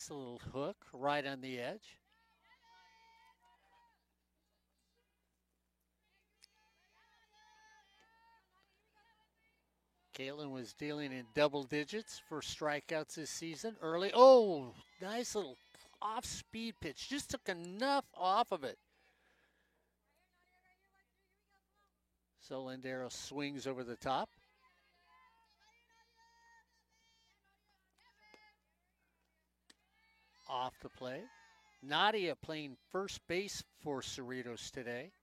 It's a little hook right on the edge. Caitlin was dealing in double digits for strikeouts this season early. Oh, nice little off-speed pitch. Just took enough off of it. So Lindero swings over the top. Off the play. Nadia playing first base for Cerritos today.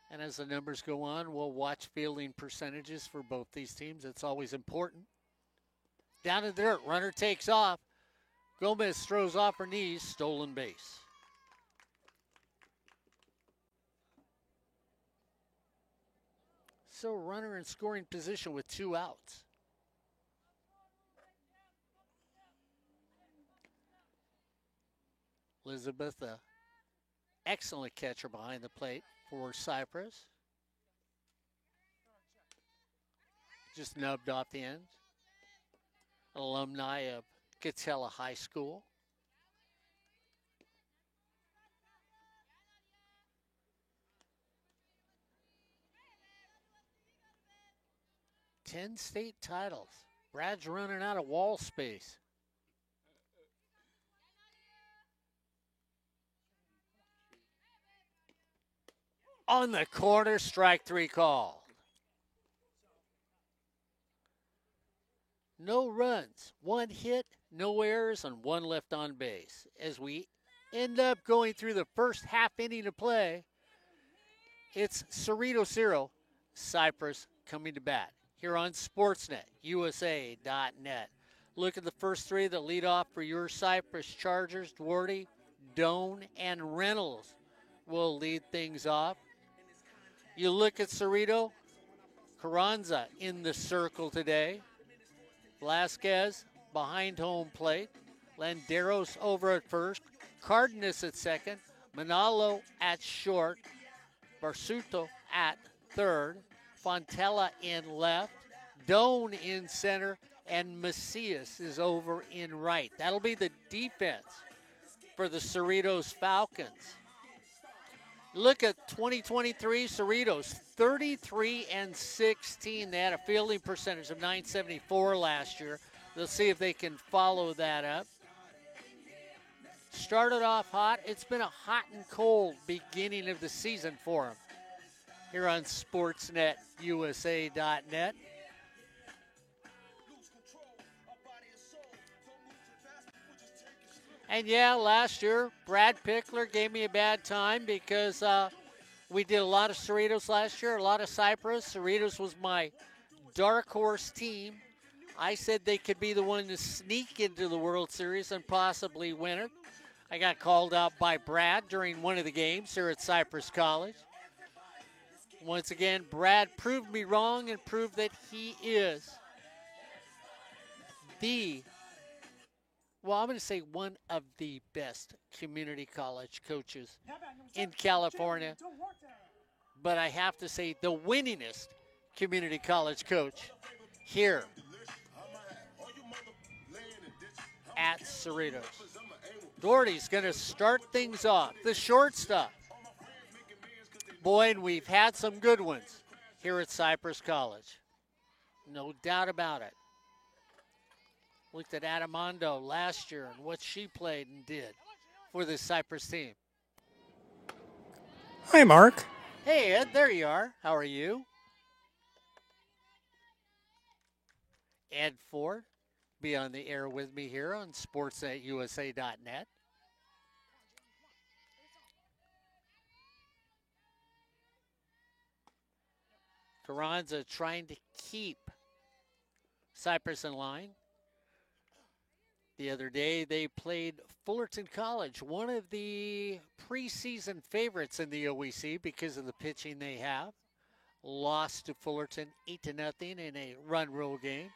And as the numbers go on, we'll watch fielding percentages for both these teams. It's always important. Down in the dirt, runner takes off. Gomez throws off her knees, stolen base. So runner in scoring position with 2 outs. Elizabeth, excellent catcher behind the plate for Cypress. Just nubbed off the end. Alumni of Catella High School. Ten state titles. Brad's running out of wall space. On the corner, strike 3 call. No runs, 1 hit, no errors, and 1 left on base. As we end up going through the first half inning of play, it's Cerritos 0, Cypress coming to bat. Here on Sportsnet, USA.net. Look at the first 3 that lead off for your Cypress Chargers. Duarte, Doan, and Reynolds will lead things off. You look at Cerrito, Carranza in the circle today. Velasquez behind home plate. Landeros over at first. Cardenas at second. Manalo at short. Barsuto at third. Fontella in left. Doan in center. And Macias is over in right. That'll be the defense for the Cerritos Falcons. Look at 2023 Cerritos, 33-16. They had a fielding percentage of .974 last year. They'll see if they can follow that up. Started off hot. It's been a hot and cold beginning of the season for them. Here on Sportsnet, USA.net. And yeah, last year, Brad Pickler gave me a bad time because we did a lot of Cerritos last year, a lot of Cypress. Cerritos was my dark horse team. I said they could be the one to sneak into the World Series and possibly win it. I got called out by Brad during one of the games here at Cypress College. Once again, Brad proved me wrong and proved that he is I'm going to say one of the best community college coaches in California. But I have to say the winningest community college coach here at Cerritos. Doherty's going to start things off. The shortstop. Boy, and we've had some good ones here at Cypress College. No doubt about it. Looked at Adamondo last year and what she played and did for this Cypress team. Hi, Mark. Hey, Ed, there you are. How are you? Ed Ford, be on the air with me here on sportsnetusa.net. Carranza trying to keep Cypress in line. The other day, they played Fullerton College, one of the preseason favorites in the OEC because of the pitching they have. Lost to Fullerton 8-0 in a run rule game.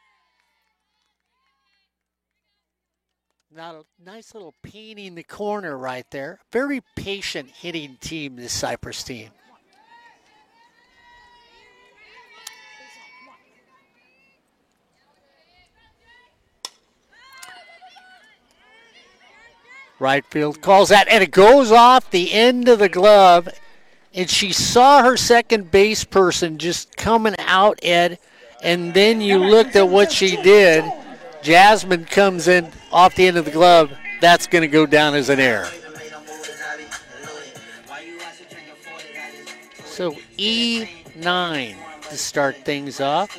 Now, a nice little painting the corner right there. Very patient hitting team, this Cypress team. Right field calls that, and it goes off the end of the glove. And she saw her second base person just coming out, Ed. And then you looked at what she did. Jasmine comes in off the end of the glove. That's going to go down as an error. So E9 to start things off.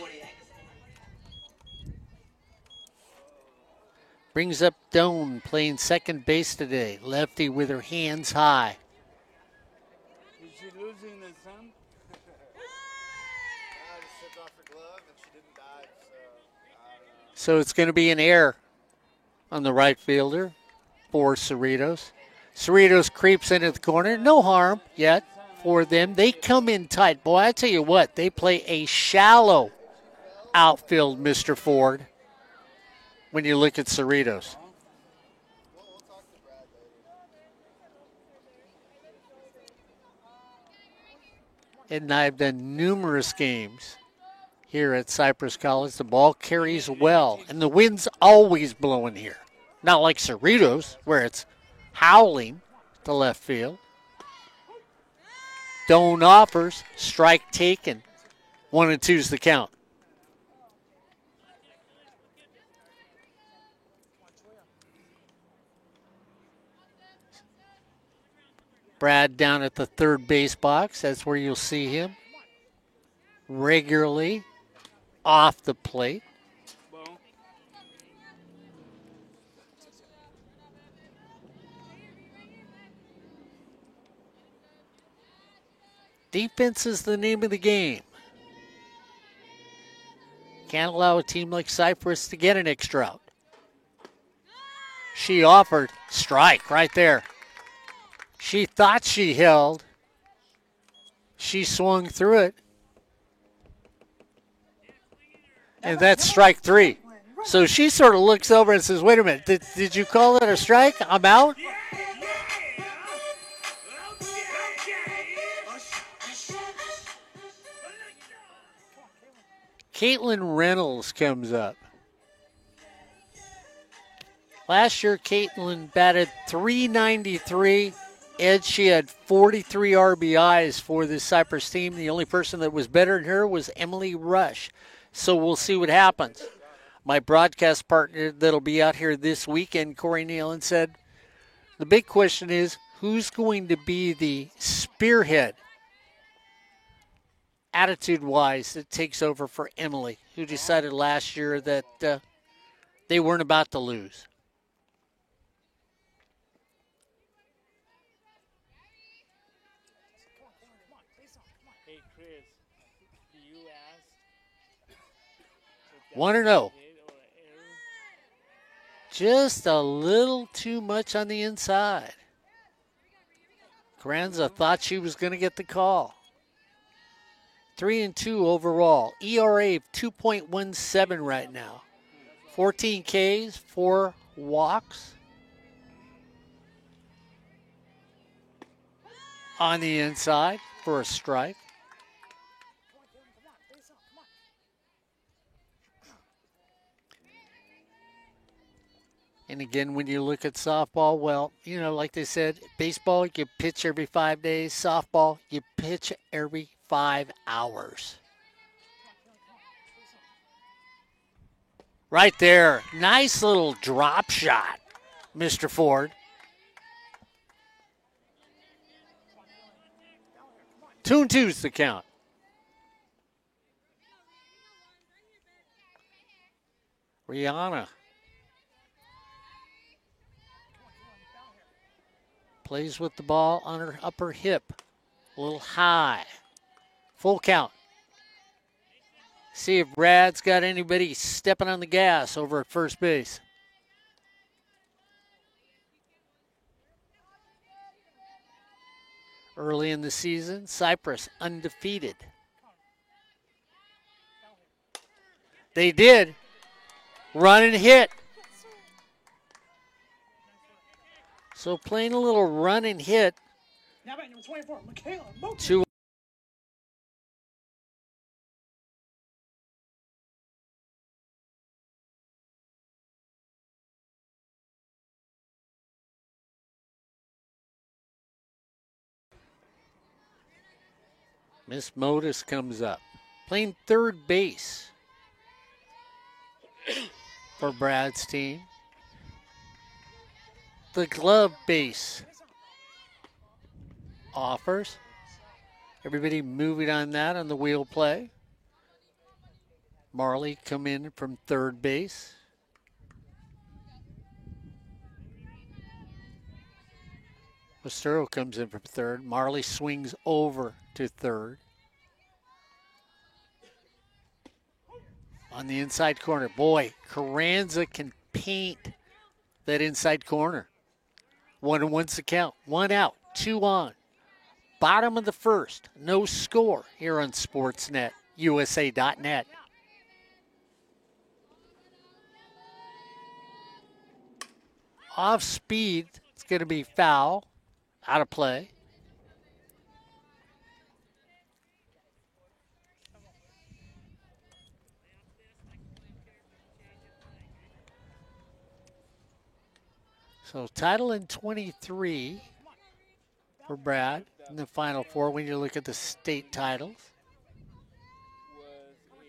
Brings up Doan playing second base today. Lefty with her hands high. Is she losing the sun? So it's going to be an error on the right fielder for Cerritos. Cerritos creeps into the corner. No harm yet for them. They come in tight. Boy, I tell you what, they play a shallow outfield, Mr. Ford, when you look at Cerritos. And I've done numerous games here at Cypress College. The ball carries well, and the wind's always blowing here. Not like Cerritos, where it's howling to left field. Doan offers, strike taken. 1-2's the count. Brad down at the third base box. That's where you'll see him regularly off the plate. Defense is the name of the game. Can't allow a team like Cypress to get an extra out. She offered strike right there. She thought she held. She swung through it. And that's strike three. So she sort of looks over and says, wait a minute, did you call that a strike? I'm out? Caitlin Reynolds comes up. Last year, Caitlin batted .393. Ed, she had 43 RBIs for the Cypress team. The only person that was better than her was Emily Rush. So we'll see what happens. My broadcast partner that'll be out here this weekend, Corey Nealon, said the big question is who's going to be the spearhead attitude-wise that takes over for Emily, who decided last year that they weren't about to lose. Hey, Chris, you asked. 1-0. Just a little too much on the inside. Carranza thought she was going to get the call. 3-2 overall. ERA of 2.17 right now. 14 Ks, 4 walks. On the inside for a strike. And again, when you look at softball, well, you know, like they said, baseball, you pitch every 5 days. Softball, you pitch every 5 hours. Right there. Nice little drop shot, Mr. Ford. 2-2's the count. Rihanna plays with the ball on her upper hip. A little high. Full count. See if Brad's got anybody stepping on the gas over at first base. Early in the season, Cypress undefeated. They did. Run and hit. So playing a little run and hit. Now batting number 24, Michaela Moten. 2 Miss Modis comes up. Playing third base for Brad's team. The glove base offers. Everybody moving on that on the wheel play. Marley come in from third base. Mastero comes in from third. Marley swings over to third. On the inside corner. Boy, Carranza can paint that inside corner. 1-1's the count. 1 out, 2 on. Bottom of the first. No score here on Sportsnet, USA.net. Off speed. It's going to be foul. Out of play. So title in 23 for Brad in the Final Four when you look at the state titles.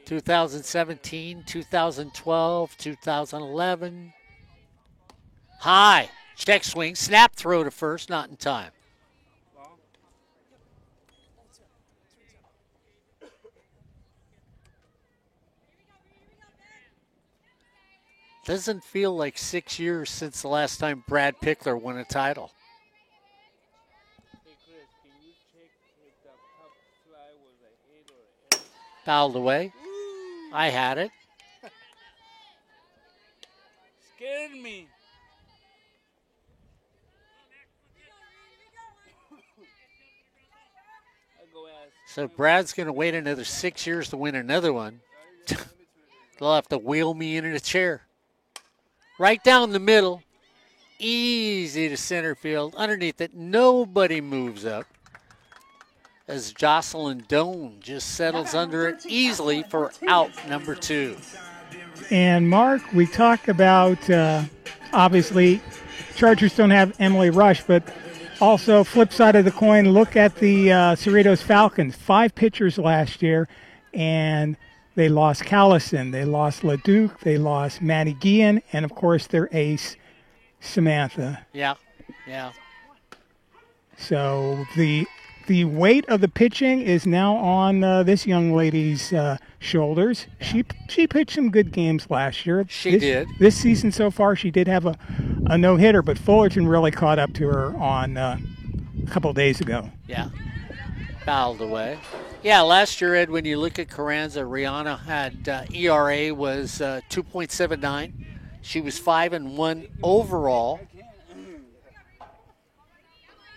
2017, 2012, 2011. High. Check swing. Snap throw to first. Not in time. Doesn't feel like 6 years since the last time Brad Pickler won a title. Hey Chris, can you check if the pop fly was a hit or an error? Fouled away. I had it. Scared me. I'll go ask. So Brad's going to wait another 6 years to win another one. They'll have to wheel me in a chair. Right down the middle. Easy to center field. Underneath it, nobody moves up. As Jocelyn Doan just settles under it easily for out number 2. And Mark, we talk about, obviously, Chargers don't have Emily Rush, but also flip side of the coin, look at the Cerritos Falcons. 5 pitchers last year, and they lost Callison, they lost LeDuc, they lost Maddie Guillen, and, of course, their ace, Samantha. Yeah. So the weight of the pitching is now on this young lady's shoulders. She pitched some good games last year. She did. This season so far, she did have a no-hitter, but Fullerton really caught up to her on a couple of days ago. Yeah. Fouled away. Yeah, last year, Ed, when you look at Carranza, Rihanna had ERA was 2.79. She was 5-1 overall.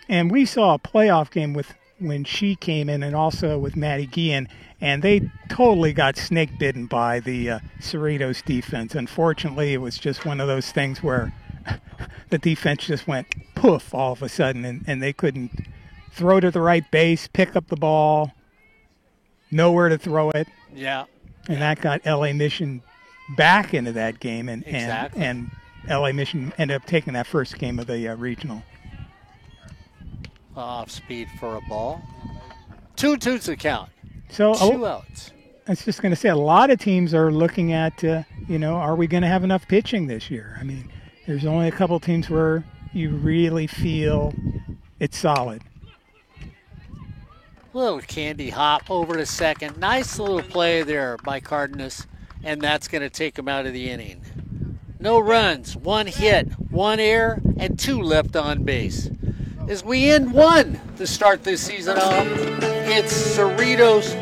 And we saw a playoff game when she came in and also with Maddie Guillen, and they totally got snake bitten by the Cerritos defense. Unfortunately, it was just one of those things where the defense just went poof all of a sudden, and they couldn't throw to the right base, pick up the ball, nowhere to throw it. Yeah. And that got LA Mission back into that game, and Exactly. and LA Mission ended up taking that first game of the regional. Off speed for a ball. 2-2's the count. So 2 outs. I was just going to say, a lot of teams are looking at, are we going to have enough pitching this year? I mean, there's only a couple teams where you really feel it's solid. Little candy hop over to second. Nice little play there by Cardenas, and that's going to take him out of the inning. No runs, 1 hit, 1 error, and 2 left on base. As we end 1 to start this season off, it's Cerritos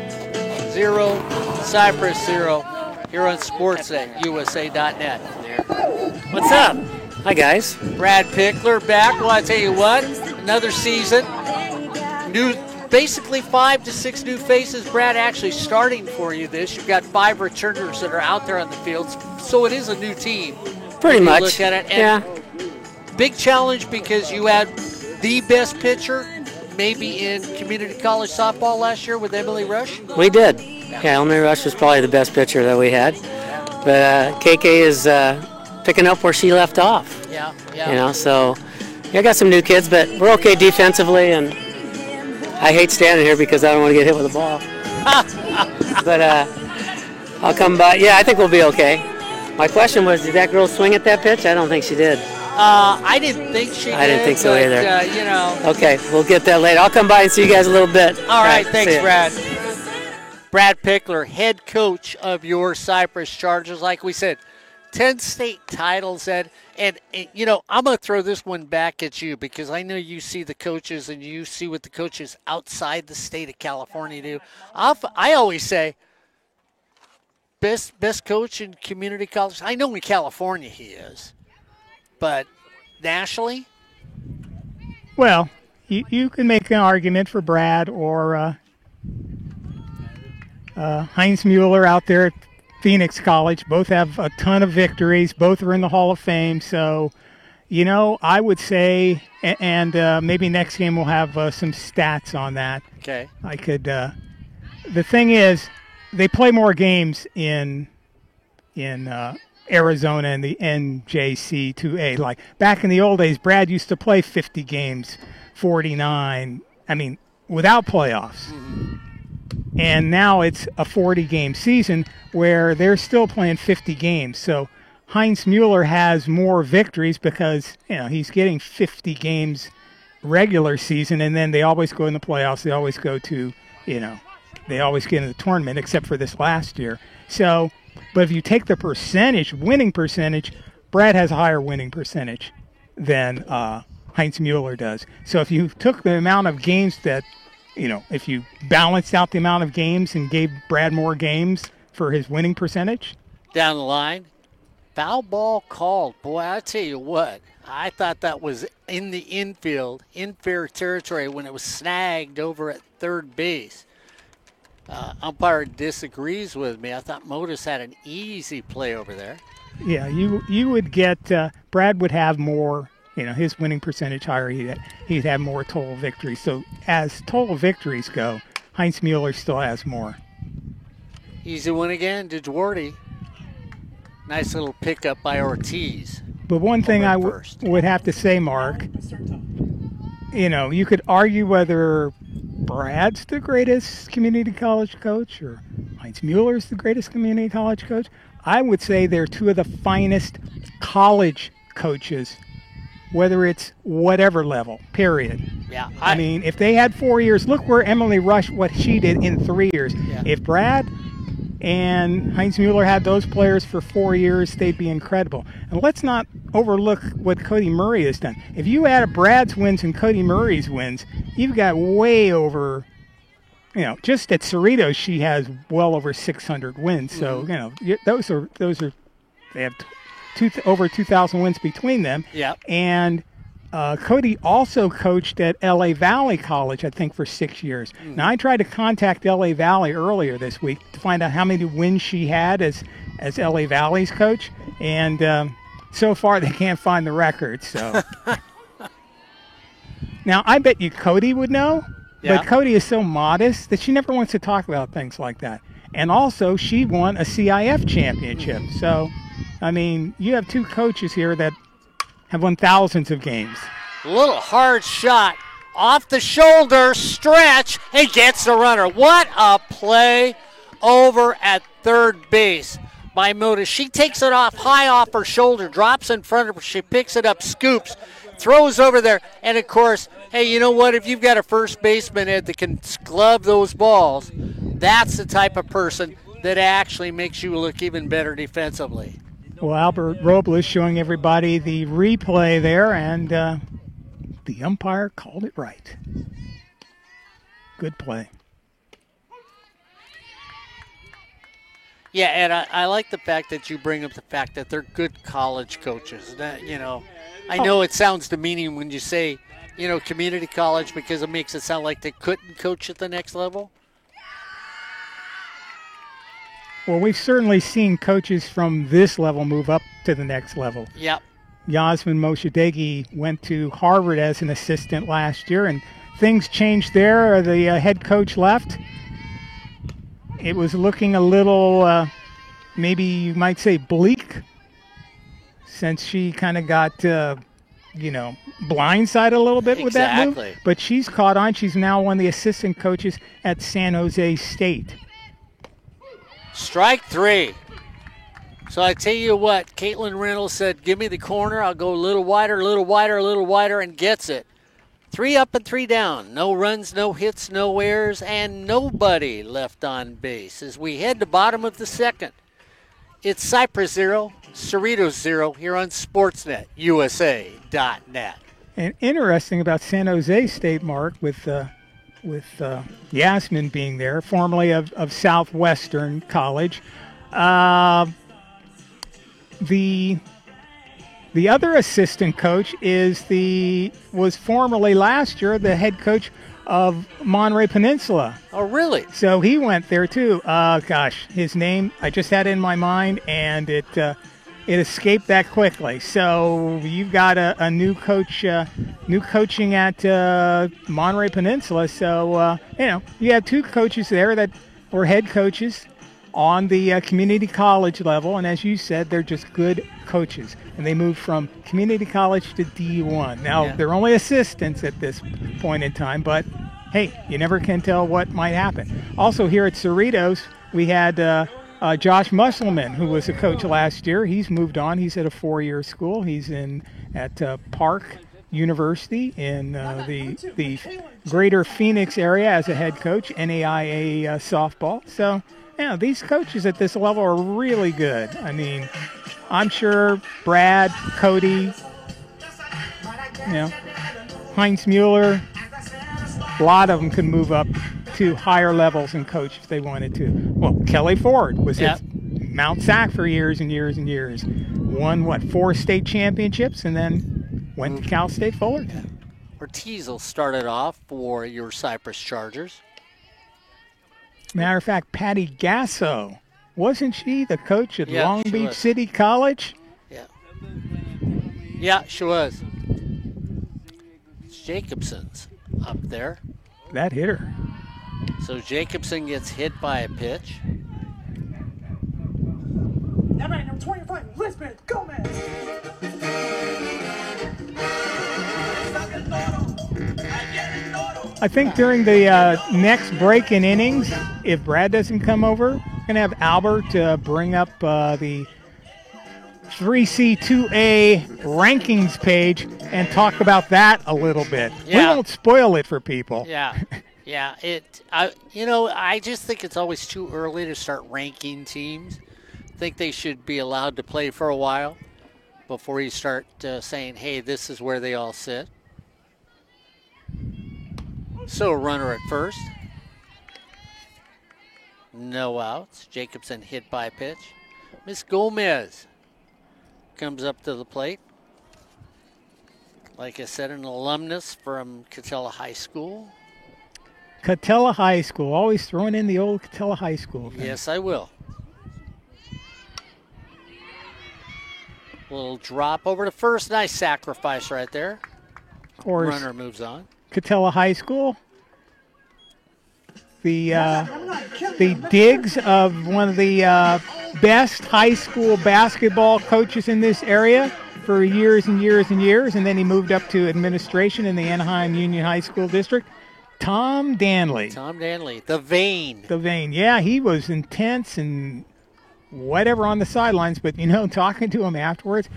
0, Cypress 0 here on Sportsnet, USA.net. What's up? Hi, guys. Brad Pickler back. Well, I tell you what, another season. Basically 5 to 6 new faces. Brad actually starting for you this. You've got 5 returners that are out there on the fields, so it is a new team. Pretty When you much. Look at it. And Yeah. big challenge because you had the best pitcher maybe in community college softball last year with Emily Rush. We did. Yeah, Emily Rush was probably the best pitcher that we had. But KK is picking up where she left off. Yeah. So yeah, I got some new kids, but we're okay defensively, and I hate standing here because I don't want to get hit with a ball. But I'll come by. Yeah, I think we'll be okay. My question was, did that girl swing at that pitch? I don't think she did. I didn't think she did. I didn't think so but, either. You know. Okay, we'll get that later. I'll come by and see you guys a little bit. All right, thanks, see ya. Brad. Brad Pickler, head coach of your Cypress Chargers. Like we said, 10 state titles, Ed. And you know, I'm going to throw this one back at you because I know you see the coaches and you see what the coaches outside the state of California do. I always say, best coach in community college. I know in California he is, but nationally? Well, you can make an argument for Brad or Heinz Mueller out there at Phoenix College. Both have a ton of victories. Both are in the Hall of Fame. So, you know, I would say, and maybe next game we'll have some stats on that. Okay. I could. The thing is, they play more games in Arizona in the NJC2A. Like back in the old days, Brad used to play 50 games, 49. I mean, without playoffs. Mm-hmm. And now it's a 40-game season where they're still playing 50 games. So Heinz Mueller has more victories because, you know, he's getting 50 games regular season, and then they always go in the playoffs. They always go to, you know, they always get in the tournament except for this last year. So, but if you take the percentage, winning percentage, Brad has a higher winning percentage than Heinz Mueller does. So if you took the amount of games that, you know, if you balanced out the amount of games and gave Brad more games for his winning percentage. Down the line, foul ball called. Boy, I tell you what, I thought that was in the infield, in fair territory when it was snagged over at third base. Umpire disagrees with me. I thought Modus had an easy play over there. Yeah, you would get, Brad would have more. You know, his winning percentage higher, he'd have more total victories. So as total victories go, Heinz Mueller still has more. Easy one again to Duarte. Nice little pickup by Ortiz. But one thing I would have to say, Mark, you know, you could argue whether Brad's the greatest community college coach or Heinz Mueller's the greatest community college coach. I would say they're two of the finest college coaches, whether it's whatever level, period. Yeah. I mean, if they had 4 years, look where Emily Rush, what she did in 3 years. Yeah. If Brad and Heinz Mueller had those players for 4 years, they'd be incredible. And let's not overlook what Cody Murray has done. If you add Brad's wins and Cody Murray's wins, you've got way over, you know, just at Cerritos, she has well over 600 wins. So, you know, those are they have over 2,000 wins between them. Yeah. And Cody also coached at LA Valley College, I think, for 6 years. Now, I tried to contact LA Valley earlier this week to find out how many wins she had as LA Valley's coach. And so far, they can't find the record. So now, I bet you Cody would know. Yeah. But Cody is so modest that she never wants to talk about things like that. And also, she won a CIF championship. So, I mean, you have two coaches here that have won thousands of games. Little hard shot off the shoulder, stretch, and gets the runner. What a play over at third base by Modus. She takes it off high off her shoulder, drops in front of her. She picks it up, scoops, throws over there. And, of course, hey, you know what? If you've got a first baseman, Ed, that can glove those balls, that's the type of person that actually makes you look even better defensively. Well, Albert Robles showing everybody the replay there, and the umpire called it right. Good play. Yeah, and I like the fact that you bring up the fact that they're good college coaches. That, you know, I know it sounds demeaning when you say, you know, community college because it makes it sound like they couldn't coach at the next level. Well, we've certainly seen coaches from this level move up to the next level. Yep. Yasmin Moshadeghi went to Harvard as an assistant last year, and things changed there. The head coach left. It was looking a little, maybe you might say bleak, since she kind of got blindsided a little bit with that move. Exactly. But she's caught on. She's now one of the assistant coaches at San Jose State. Strike 3. So I tell you what, Caitlin Reynolds said, give me the corner. I'll go a little wider, a little wider, a little wider, and gets it. 3 up and 3 down. No runs, no hits, no errors, and nobody left on base as we head to bottom of the second. It's Cypress 0, Cerritos 0 here on Sportsnet USA.net. And interesting about San Jose State, Mark, with Yasmin being there, formerly of Southwestern College. The other assistant coach was formerly last year the head coach of Monterey Peninsula. Oh, really? So he went there too. His name I just had in my mind, and it escaped that quickly. So you've got a new coach, new coaching at Monterey Peninsula. So you have 2 coaches there that were head coaches on the community college level, and as you said, they're just good coaches, and they moved from community college to D1. Now, They're only assistants at this point in time, but hey, you never can tell what might happen. Also here at Cerritos, we had Josh Musselman, who was a coach last year. He's moved on. He's at a 4-year school. He's at Park University in the greater Phoenix area as a head coach, NAIA softball. So, these coaches at this level are really good. I mean, I'm sure Brad, Cody, Heinz Mueller, a lot of them could move up to higher levels and coach if they wanted to. Well, Kelly Ford was at Mount Sac for years and years and years. Won, 4 state championships, and then went to Cal State Fullerton. Ortiz will start it off for your Cypress Chargers. Matter of fact, Patty Gasso, wasn't she the coach at Long Beach was. City College? Yeah, she was. Jacobson's up there. That hit her. So Jacobson gets hit by a pitch. Now batting number 25, Lisbeth Gomez. I think during the next break in innings, if Brad doesn't come over, we're going to have Albert bring up the 3C2A rankings page and talk about that a little bit. Yeah. We won't spoil it for people. Yeah. I just think it's always too early to start ranking teams. I think they should be allowed to play for a while before you start saying, hey, this is where they all sit. So a runner at first. No outs. Jacobson hit by a pitch. Miss Gomez comes up to the plate. Like I said, an alumnus from Catella High School. Catella High School. Always throwing in the old Catella High School thing. Yes, I will. Little drop over to first. Nice sacrifice right there. Of course. Runner moves on. Catella High School. The digs of one of the best high school basketball coaches in this area for years and years and years, and then he moved up to administration in the Anaheim Union High School District. Tom Danley. Tom Danley, the Vein. The Vein. Yeah, he was intense and whatever on the sidelines, but, talking to him afterwards,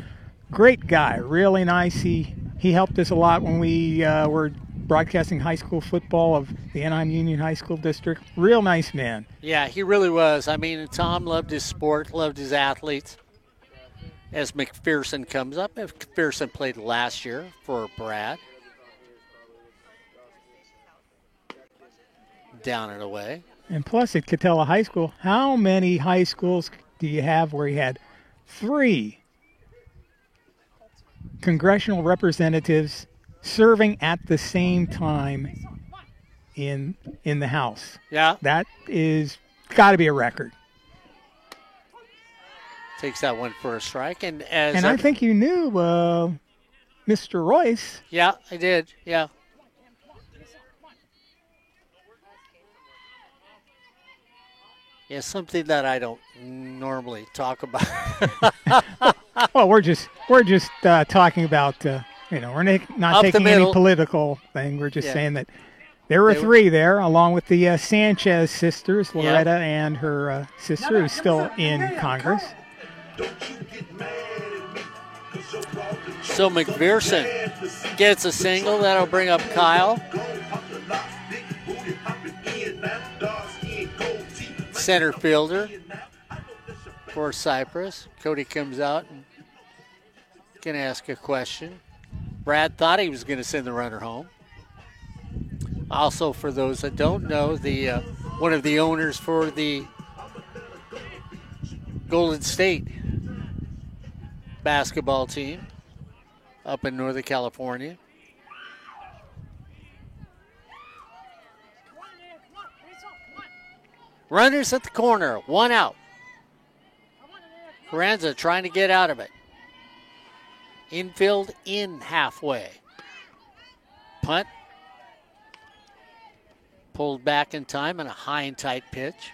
great guy, really nice. He helped us a lot when we were broadcasting high school football of the Anaheim Union High School District. Real nice man. Yeah, he really was. I mean, Tom loved his sport, loved his athletes. As McPherson comes up, McPherson played last year for Brad. Down and away. And plus at Catella High School, how many high schools do you have where you had 3 congressional representatives serving at the same time in the House? Yeah. That is got to be a record. Takes that one for a strike. And I think you knew Mr. Royce. Yeah, I did. Yeah. Yeah, something that I don't normally talk about. Well, we're just talking about we're not Up the taking any middle. political thing. We're just Yeah. saying that there were They were- 3 there, along with the Sanchez sisters, Yeah. Loretta and her sister, who's still in Congress. So McPherson gets a single. That'll bring up Kyle. Center fielder for Cypress. Cody comes out and can ask a question. Brad thought he was going to send the runner home. Also, for those that don't know, the one of the owners for the Golden State basketball team up in Northern California. Runners at the corner, 1 out. Carranza trying to get out of it. Infield in halfway. Punt. Pulled back in time on a high and tight pitch.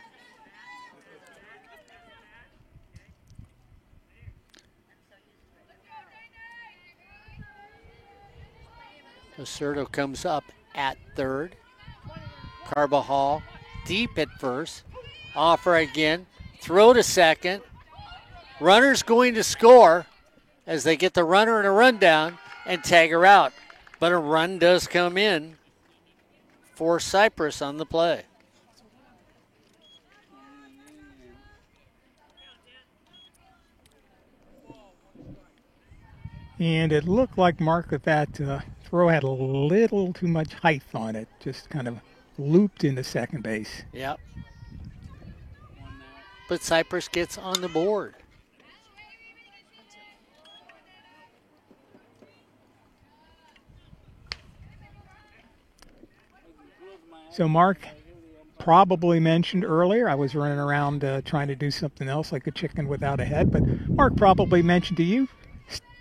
Osurdo comes up at third. Carbajal deep at first. Offer again. Throw to second. Runner's going to score as they get the runner in a rundown and tag her out. But a run does come in for Cypress on the play. And it looked like, Mark, that throw had a little too much height on it, just kind of looped into second base. Yep. But Cypress gets on the board. So, Mark probably mentioned earlier, I was running around trying to do something else like a chicken without a head, but Mark probably mentioned to you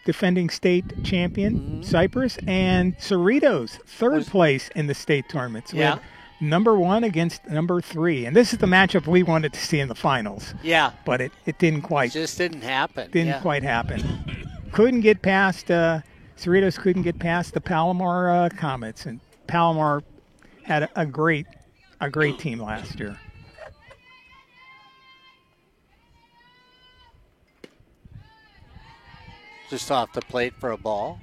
defending state champion Cypress and Cerritos, third place in the state tournament. So we had number 1 against number 3. And this is the matchup we wanted to see in the finals. Yeah. But it didn't quite. Just didn't happen. Didn't quite happen. Couldn't get past, Cerritos couldn't get past the Palomar Comets. And Palomar had a great team last year. Just off the plate for a ball.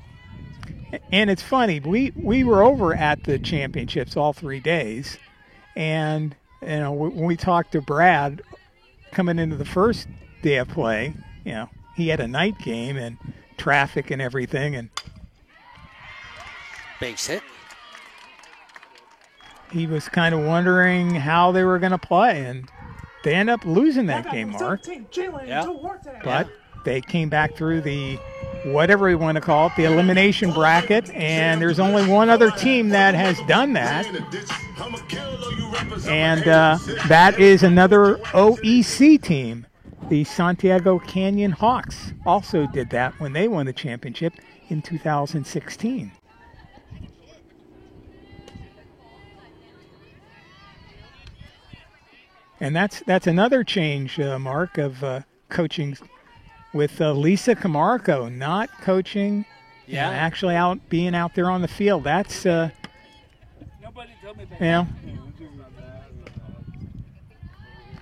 And it's funny, we were over at the championships all 3 days, and when we talked to Brad coming into the first day of play, he had a night game and traffic and everything, and base hit. He was kind of wondering how they were going to play, and they end up losing that game, Mark. But they came back through the, whatever we want to call it, the elimination bracket, and there's only one other team that has done that, and that is another OEC team. The Santiago Canyon Hawks also did that when they won the championship in 2016. And that's another change, Mark, of coaching with Lisa Camargo not coaching, actually being out there on the field. That's, Nobody told me that.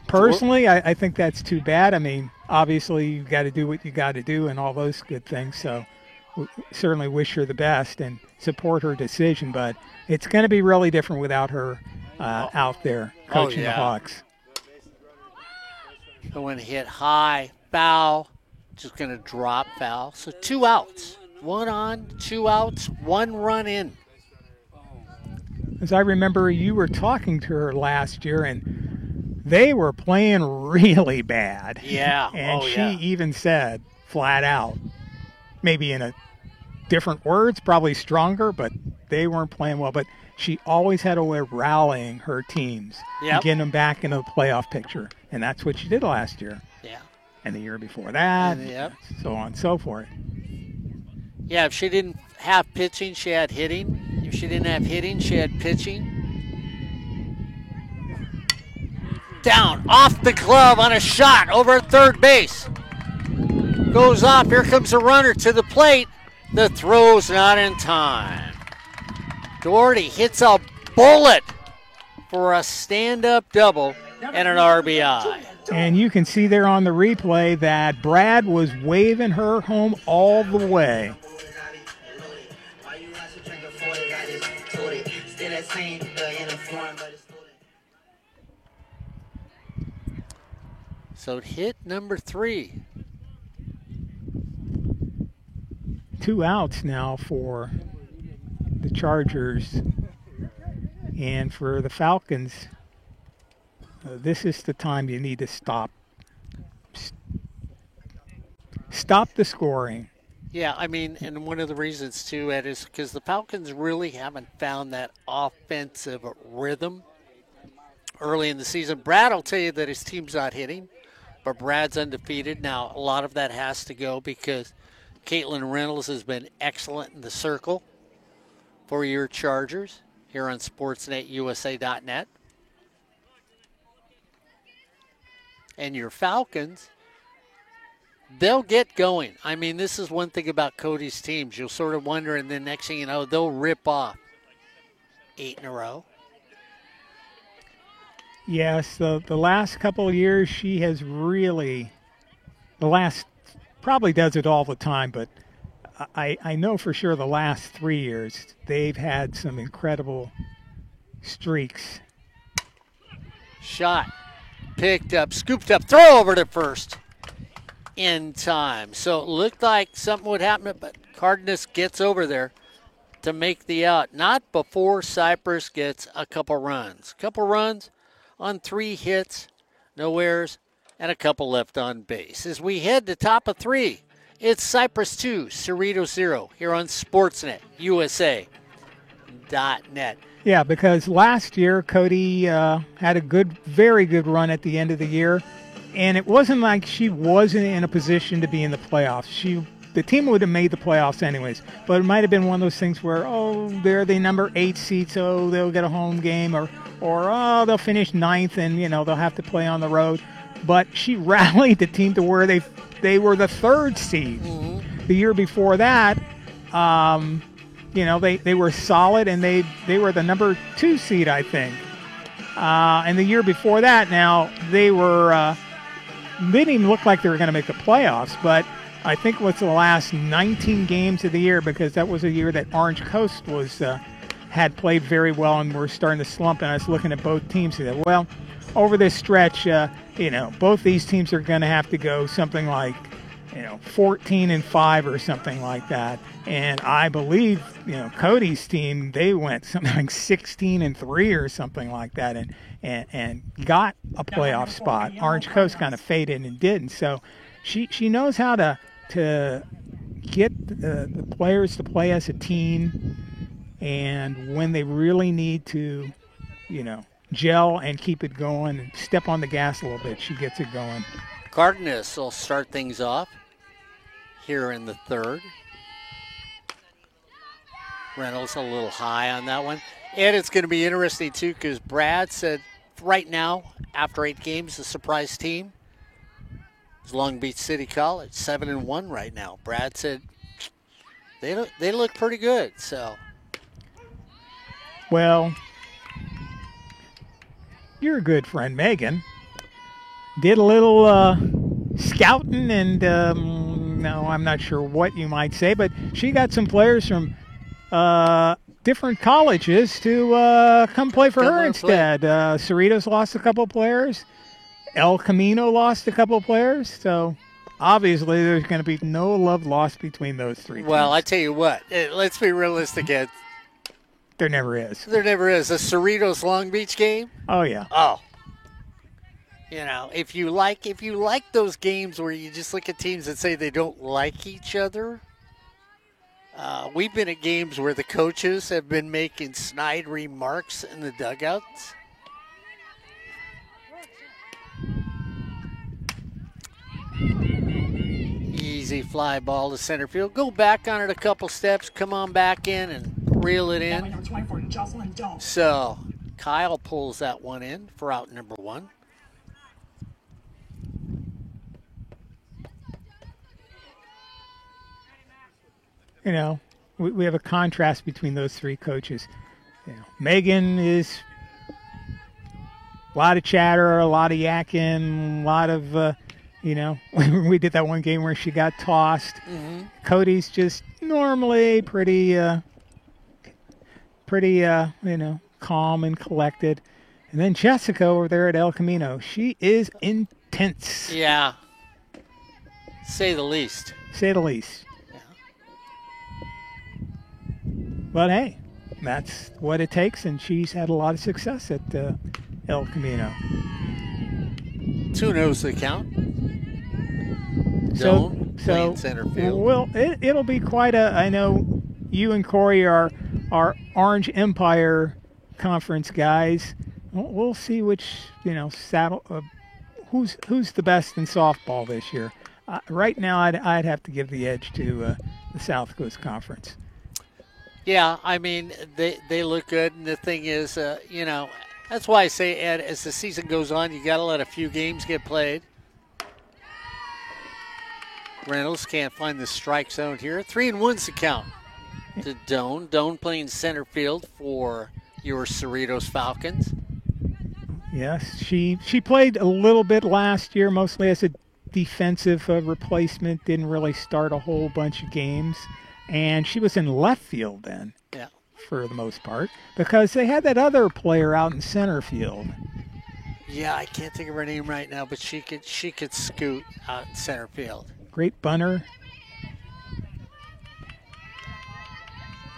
Personally, I think that's too bad. I mean, obviously you got to do what you got to do and all those good things. So we certainly wish her the best and support her decision. But it's going to be really different without her out there coaching the Hawks. Going to hit high, foul, just going to drop foul. So 2 outs. 1 on, 2 outs, 1 run in. As I remember, you were talking to her last year, and they were playing really bad. Yeah. And she even said flat out, maybe in a different words, probably stronger, but they weren't playing well. But she always had a way of rallying her teams and getting them back into the playoff picture. And that's what she did last year. Yeah. And the year before that, so on and so forth. Yeah, if she didn't have pitching, she had hitting. If she didn't have hitting, she had pitching. Down, off the glove on a shot over at third base. Goes off. Here comes a runner to the plate. The throw's not in time. Doherty hits a bullet for a stand-up double and an RBI. And you can see there on the replay that Brad was waving her home all the way. So hit number 3. 2 outs now for the Chargers. And for the Falcons, this is the time you need to stop the scoring. Yeah, I mean, and one of the reasons, too, Ed, is because the Falcons really haven't found that offensive rhythm early in the season. Brad will tell you that his team's not hitting, but Brad's undefeated. Now, a lot of that has to go because Caitlin Reynolds has been excellent in the circle for your Chargers here on SportsNetUSA.net. And your Falcons, they'll get going. I mean, this is one thing about Cody's teams. You'll sort of wonder, and then next thing you know, they'll rip off 8 in a row. Yes, the last couple of years she has really, probably does it all the time, but I know for sure the last 3 years they've had some incredible streaks. Shot, picked up, scooped up, throw over to first in time. So it looked like something would happen, but Cardenas gets over there to make the out. Not before Cypress gets a couple runs. Couple runs on 3 hits, no errors, and a couple left on base. As we head to top of 3, it's Cypress 2, Cerritos 0 here on Sportsnet USA.net. Yeah, because last year Cody had a very good run at the end of the year, and it wasn't like she wasn't in a position to be in the playoffs. The team would have made the playoffs anyways, but it might have been one of those things where, they're the number 8 seed, so they'll get a home game, or they'll finish 9th and they'll have to play on the road. But she rallied the team to where they were the 3rd seed. Mm-hmm. The year before that, they were solid, and they were the number 2 seed, I think. And the year before that, now they didn't even look like they were going to make the playoffs, but I think it was the last 19 games of the year, because that was a year that Orange Coast had played very well and were starting to slump. And I was looking at both teams and said, well, over this stretch, both these teams are going to have to go something like, 14-5 or something like that. And I believe, Cody's team, they went something like 16-3 or something like that, and got a playoff spot. Orange Coast kind of faded and didn't. So she knows how to get the players to play as a team, and when they really need to, gel and keep it going and step on the gas a little bit, she gets it going. Cardenas will start things off here in the 3rd. Reynolds a little high on that one. And it's going to be interesting, too, because Brad said right now, after 8 games, the surprise team is Long Beach City College, 7-1 right now. Brad said they look pretty good. So, well, your good friend Megan did a little scouting, and no, I'm not sure what you might say, but she got some players from different colleges to come play for her instead. Cerritos lost a couple players. El Camino lost a couple players. So obviously there's going to be no love lost between those 3 teams. Well, I tell you what, let's be realistic, Ed. There never is. There never is. A Cerritos Long Beach game? Oh, yeah. Oh. If you like those games where you just look at teams that say they don't like each other, we've been at games where the coaches have been making snide remarks in the dugouts. Easy fly ball to center field. Go back on it a couple steps. Come on back in and reel it in. So Kyle pulls that one in for out number 1. you know, we have a contrast between those three coaches. You know, Megan is a lot of chatter, a lot of yakking, a lot of, you know, we did that one game where she got tossed. Mm-hmm. Cody's just normally pretty, you know, calm and collected. And then Jessica over there at El Camino, she is intense. Yeah. Say the least. Say the least. Yeah. But hey, that's what it takes, and she's had a lot of success at El Camino. 2-0's the count. So playing center field. Well, it'll be quite a. I know you and Corey are Orange Empire Conference guys. We'll see which, you know, who's the best in softball this year. Right now, I'd have to give the edge to the South Coast Conference. Yeah, I mean, they look good, and the thing is, you know, that's why I say, Ed, as the season goes on, you got to let a few games get played. Reynolds can't find the strike zone here. 3-1's the count to Doan. Doan playing center field for your Cerritos Falcons. Yes, she played a little bit last year, mostly as a defensive replacement. Didn't really start a whole bunch of games. And she was in left field then, yeah, for the most part, because they had that other player out in center field. Yeah, I can't think of her name right now, but she could scoot out in center field. Great bunter.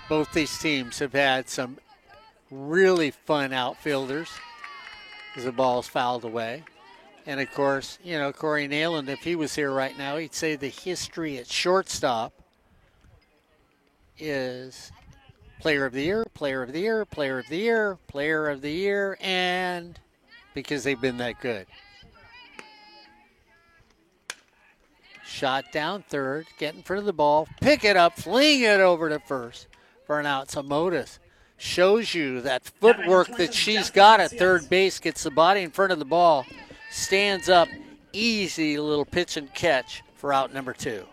Both these teams have had some really fun outfielders as the ball's fouled away. And, of course, you know, Corey Nayland, if he was here right now, he'd say the history at shortstop is player of the year, player of the year, player of the year, player of the year, and because they've been that good. Shot down third, get in front of the ball, pick it up, fling it over to first for an out. So Motis shows you that footwork that she's got at third base, gets the body in front of the ball, stands up, easy little pitch and catch for out number 2.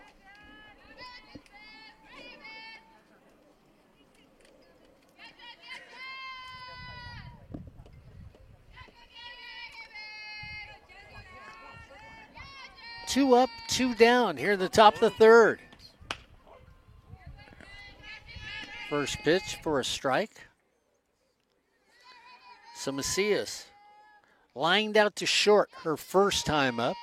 Two up, two down here at the top of the third. First pitch for a strike. So Macias lined out to short her first time up.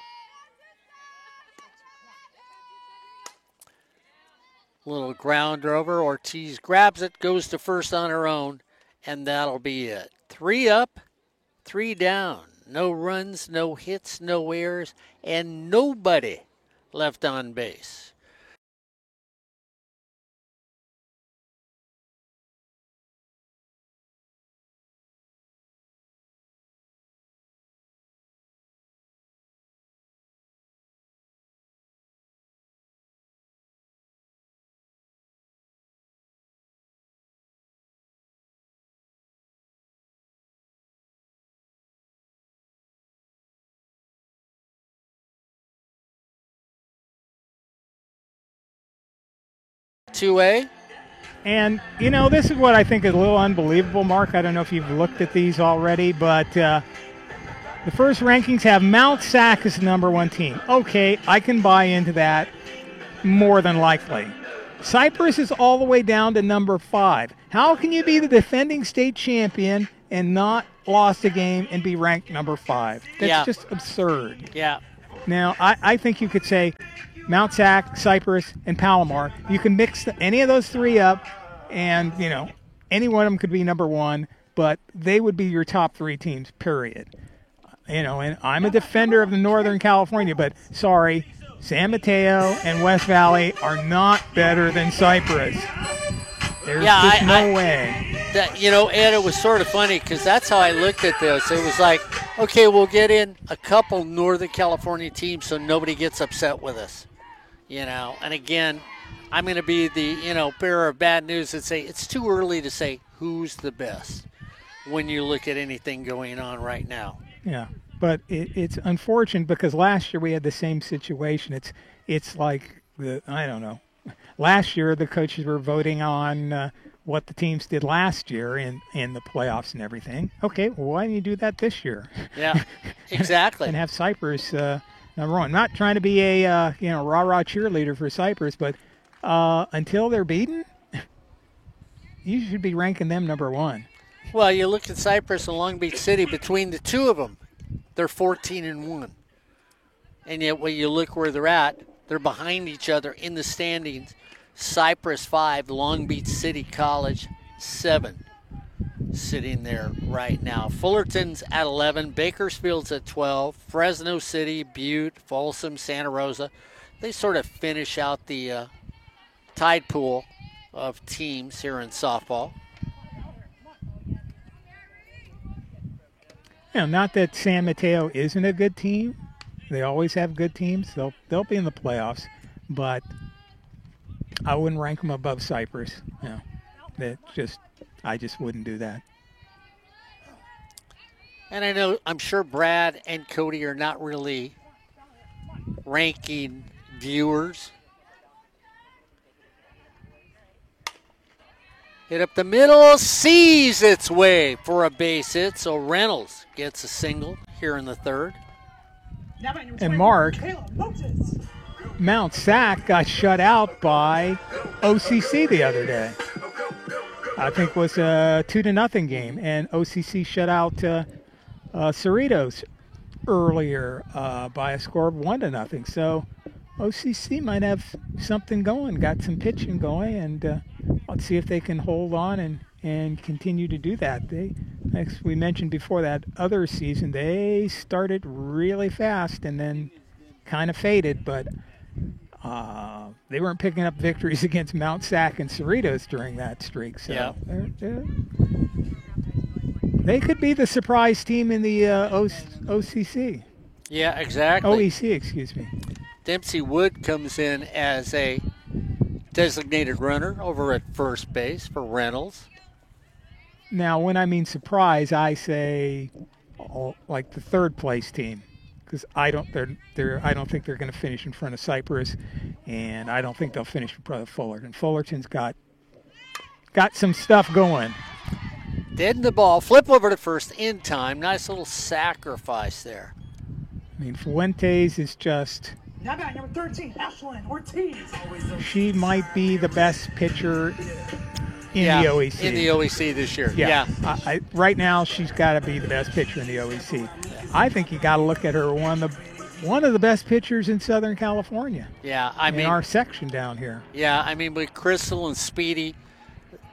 Little grounder over. Ortiz grabs it, goes to first on her own, and that'll be it. 3 up, 3 down. No runs, no hits, no errors, and nobody left on base. Two-A. And, you know, this is what I think is a little unbelievable, Mark. I don't know if you've looked at these already, but the first rankings have Mount Sac as the number 1 team. Okay, I can buy into that more than likely. Cypress is all the way down to number 5. How can you be the defending state champion and not lost a game and be ranked number 5? That's just absurd. Yeah. Now, I think you could say Mount Sac, Cypress, and Palomar. You can mix any of those 3 up, and, you know, any one of them could be number 1, but they would be your top 3 teams, period. You know, and I'm a defender of the Northern California, but sorry, San Mateo and West Valley are not better than Cypress. There's just no way. That, you know, Ed, it was sort of funny because that's how I looked at this. It was like, okay, we'll get in a couple Northern California teams so nobody gets upset with us. You know, and again, I'm going to be the, you know, bearer of bad news and say it's too early to say who's the best when you look at anything going on right now. Yeah, but it's unfortunate because last year we had the same situation. It's like I don't know. last year the coaches were voting on what the teams did last year in the playoffs and everything. Okay, well, why don't you do that this year? Yeah, exactly. And have Cypress number one. Not trying to be a rah-rah cheerleader for Cypress, but until they're beaten, you should be ranking them number one. Well, you look at Cypress and Long Beach City. Between the two of them, they're 14-1. And yet, when you look where they're at, they're behind each other in the standings. Cypress 5, Long Beach City College 7, sitting there right now. Fullerton's at 11, Bakersfield's at 12, Fresno City, Butte, Folsom, Santa Rosa. They sort of finish out the tide pool of teams here in softball. Not that San Mateo isn't a good team. They always have good teams. They'll be in the playoffs, but I wouldn't rank them above Cypress. I just wouldn't do that. And I'm sure Brad and Cody are not really ranking viewers. Hit up the middle, sees its way for a base hit, so Reynolds gets a single here in the third. And Mark, Mount Sac got shut out by OCC the other day. I think it was a 2-0 game, and OCC shut out Cerritos earlier by a score of 1-0. So OCC might have something going, got some pitching going, and let's see if they can hold on and continue to do that. As we mentioned before, that other season, they started really fast and then kind of faded, but they weren't picking up victories against Mount Sac and Cerritos during that streak. So yeah. They could be the surprise team in the OCC. Yeah, exactly. OEC, excuse me. Dempsey Wood comes in as a designated runner over at first base for Reynolds. Now, when I mean surprise, I say like the third place team, because I don't think they're going to finish in front of Cypress, and I don't think they'll finish in front of Fullerton. Fullerton's got some stuff going. Dead in the ball, flip over to first in time. Nice little sacrifice there. I mean, Fuentes is just. Now back number 13, Ashlyn Ortiz. She might be the best pitcher in the OEC. In the OEC this year. Yeah. Right now, she's got to be the best pitcher in the OEC. Yeah. I think you got to look at her one of the best pitchers in Southern California. Yeah, in our section down here. Yeah, I mean with Crystal and Speedy,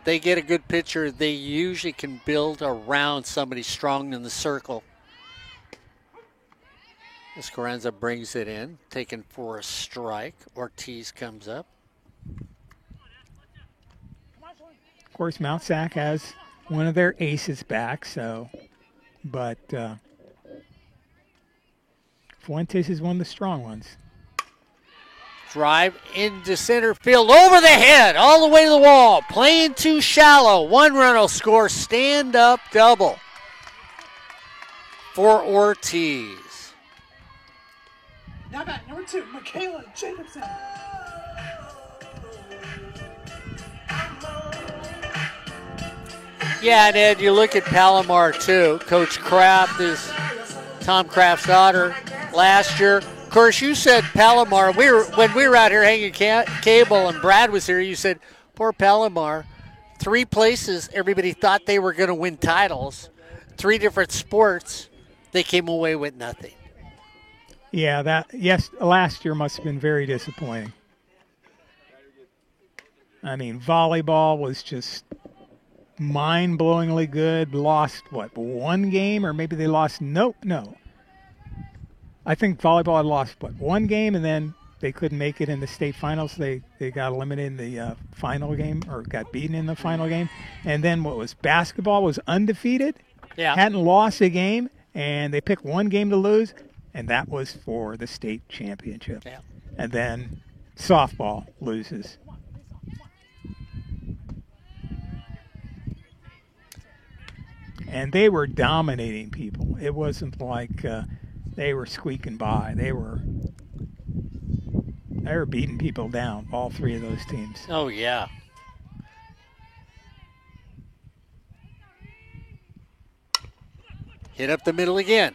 they get a good pitcher. They usually can build around somebody strong in the circle. Esperanza brings it in, taken for a strike. Ortiz comes up. Of course, Mount Sac has one of their aces back, but Fuentes is one of the strong ones. Drive into center field, over the head, all the way to the wall. Playing too shallow. One run will score, stand-up double for Ortiz. Now back number 2, Michaela Jacobson. Yeah, and Ed, you look at Palomar too. Coach Kraft is Tom Kraft's daughter last year. Of course, you said Palomar. When we were out here hanging cable and Brad was here, you said, poor Palomar. 3 places, everybody thought they were going to win titles. 3 different sports, they came away with nothing. Yeah, last year must have been very disappointing. I mean, volleyball was just mind-blowingly good. Lost, 1 game? Or maybe they lost, no. I think volleyball had lost, 1 game, and then they couldn't make it in the state finals. They got eliminated in the final game, or got beaten in the final game. And then basketball was undefeated, hadn't lost a game, and they picked 1 game to lose, and that was for the state championship. Yeah. And then softball loses. And they were dominating people. It wasn't like they were squeaking by. They were they're beating people down, all three of those teams. Oh, yeah. Hit up the middle again.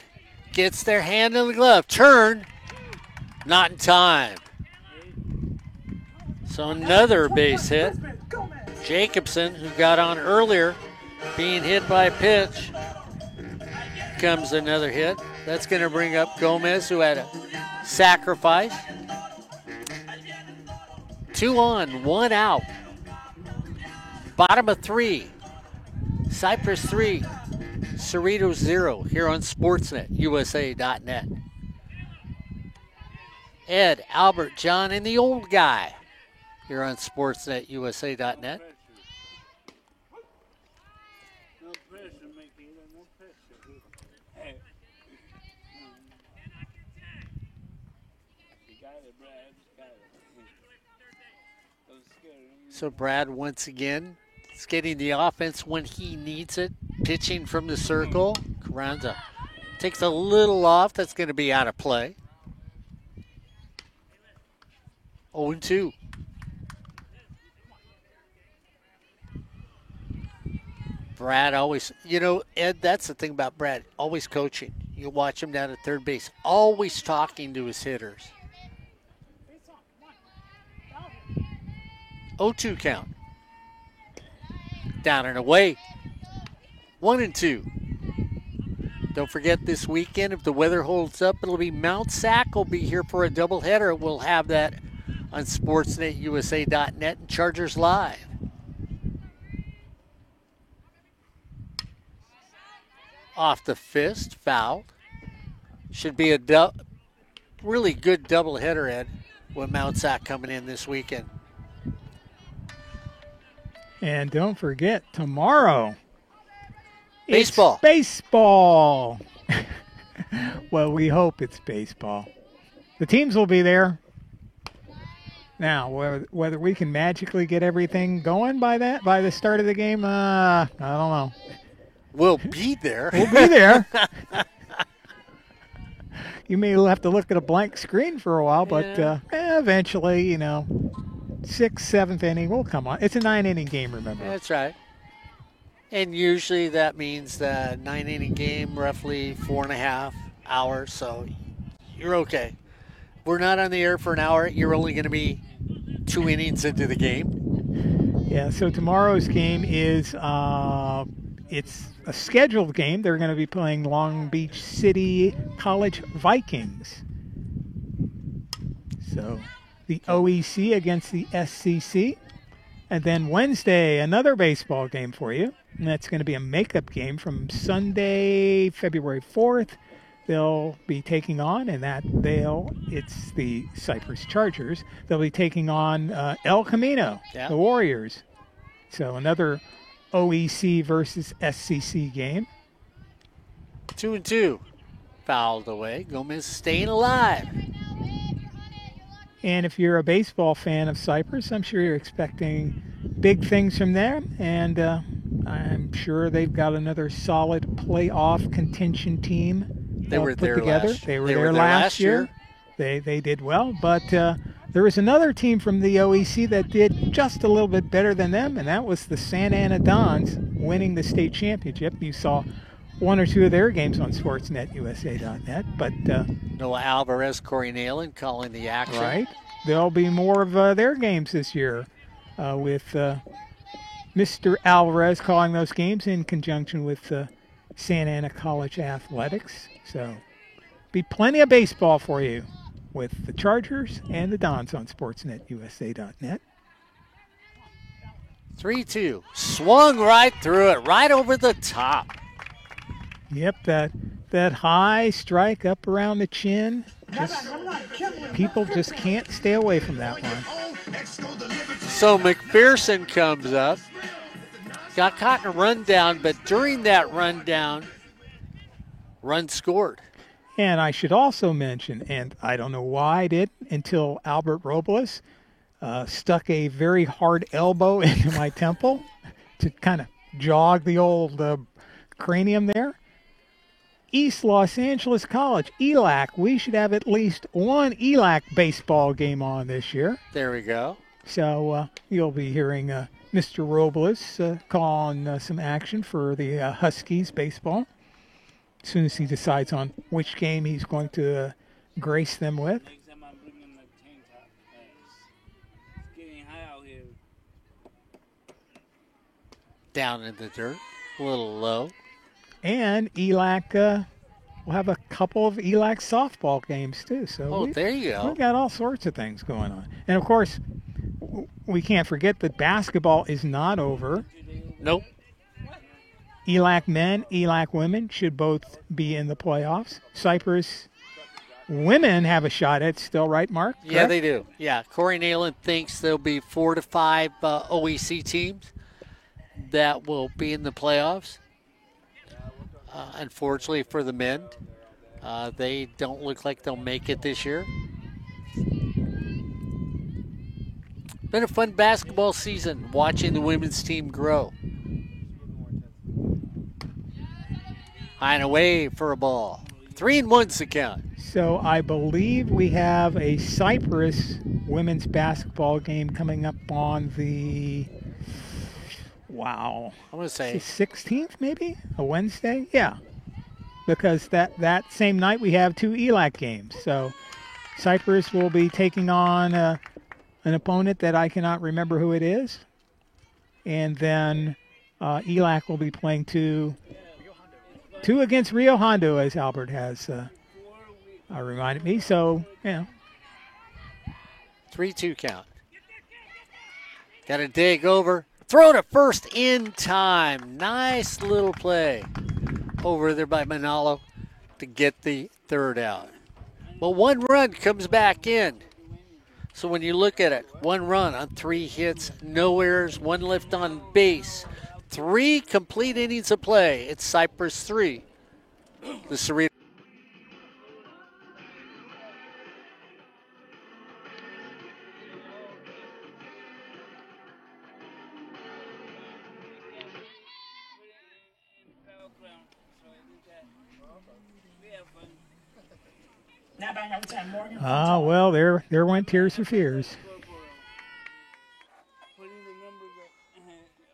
Gets their hand in the glove. Turn. Not in time. So another base hit. Jacobson, who got on earlier, being hit by a pitch. Comes another hit. That's going to bring up Gomez, who had a sacrifice. 2 on, 1 out. Bottom of 3. Cypress 3. Cerritos 0 here on SportsNetUSA.net. Ed, Albert, John, and the old guy here on SportsNetUSA.net. No pressure, Michaela, no pressure. Hey. You got it, Brad. You got it. Don't scare him. So Brad, once again, is getting the offense when he needs it. Pitching from the circle. Carranza takes a little off. That's going to be out of play. 0-2. Brad always, Ed, that's the thing about Brad, always coaching. You watch him down at third base, always talking to his hitters. 0-2 count. Down and away. 1-2. Don't forget this weekend, if the weather holds up, it'll be Mount Sac will be here for a doubleheader. We'll have that on SportsNetUSA.net and Chargers Live. Off the fist, fouled. Should be a really good doubleheader, Ed, with Mount Sac coming in this weekend. And don't forget, tomorrow, Baseball. It's baseball. Well, we hope it's baseball. The teams will be there. Now, whether we can magically get everything going by the start of the game, I don't know. We'll be there. We'll be there. You may have to look at a blank screen for a while, but eventually, 6th, 7th inning will come on. It's a 9-inning game, remember. That's right. And usually that means the 9-inning game, roughly 4.5 hours, so you're okay. We're not on the air for an hour. You're only going to be 2 innings into the game. Yeah, so tomorrow's game is it's a scheduled game. They're going to be playing Long Beach City College Vikings. So the OEC against the SCC. And then Wednesday, another baseball game for you. And that's going to be a makeup game from Sunday, February 4th. They'll be taking on, it's the Cypress Chargers. They'll be taking on El Camino, the Warriors. So another OEC versus SCC game. 2-2. Fouled away. Gomez staying alive. And if you're a baseball fan of Cypress, I'm sure you're expecting big things from them. And I'm sure they've got another solid playoff contention team. They were put there together. last. They were there last year. They did well, but there was another team from the OEC that did just a little bit better than them, and that was the Santa Ana Dons winning the state championship. You saw one or two of their games on SportsNetUSA.net, but Noah Alvarez, Corey Nalen calling the action. Right, there'll be more of their games this year with Mr. Alvarez calling those games in conjunction with Santa Ana College Athletics. So, be plenty of baseball for you with the Chargers and the Dons on SportsNetUSA.net. 3-2. Swung right through it, right over the top. Yep, that high strike up around the chin. People just can't stay away from that one. So McPherson comes up. Got caught in a rundown, but during that rundown, run scored. And I should also mention, and I don't know why I did until Albert Robles stuck a very hard elbow into my temple to kind of jog the old cranium there. East Los Angeles College, ELAC. We should have at least one ELAC baseball game on this year. There we go. So you'll be hearing Mr. Robles call on some action for the Huskies baseball as soon as he decides on which game he's going to grace them with. Next time I'm bringing the tank top. It's getting high out here. Down in the dirt, a little low. And ELAC will have a couple of ELAC softball games too. So There you go. we've got all sorts of things going on. And of course, we can't forget that basketball is not over. Nope. ELAC men, ELAC women should both be in the playoffs. Cypress women have a shot at still, right, Mark? Yeah, Correct? they do. Yeah, Corey Nayland thinks there'll be 4 to 5 OEC teams that will be in the playoffs. Unfortunately for the men, they don't look like they'll make it this year. Been a fun basketball season watching the women's team grow. High and away for a ball. 3-1's the count. So I believe we have a Cypress women's basketball game coming up on the, I'm going to say 16th maybe? A Wednesday? Yeah. Because that same night we have 2 ELAC games. So Cypress will be taking on an opponent that I cannot remember who it is. And then ELAC will be playing two against Rio Hondo, as Albert has reminded me. So, 3-2 count. Got to dig over. Throw to first in time. Nice little play over there by Manalo to get the third out. Well, 1 run comes back in. So when you look at it, 1 run on 3 hits, no errors, 1 lift on base, 3 complete innings of play. It's Cypress 3. The Cerritos. Now batting number 10, Morgan. well, there went Tears for Fears. Putting the numbers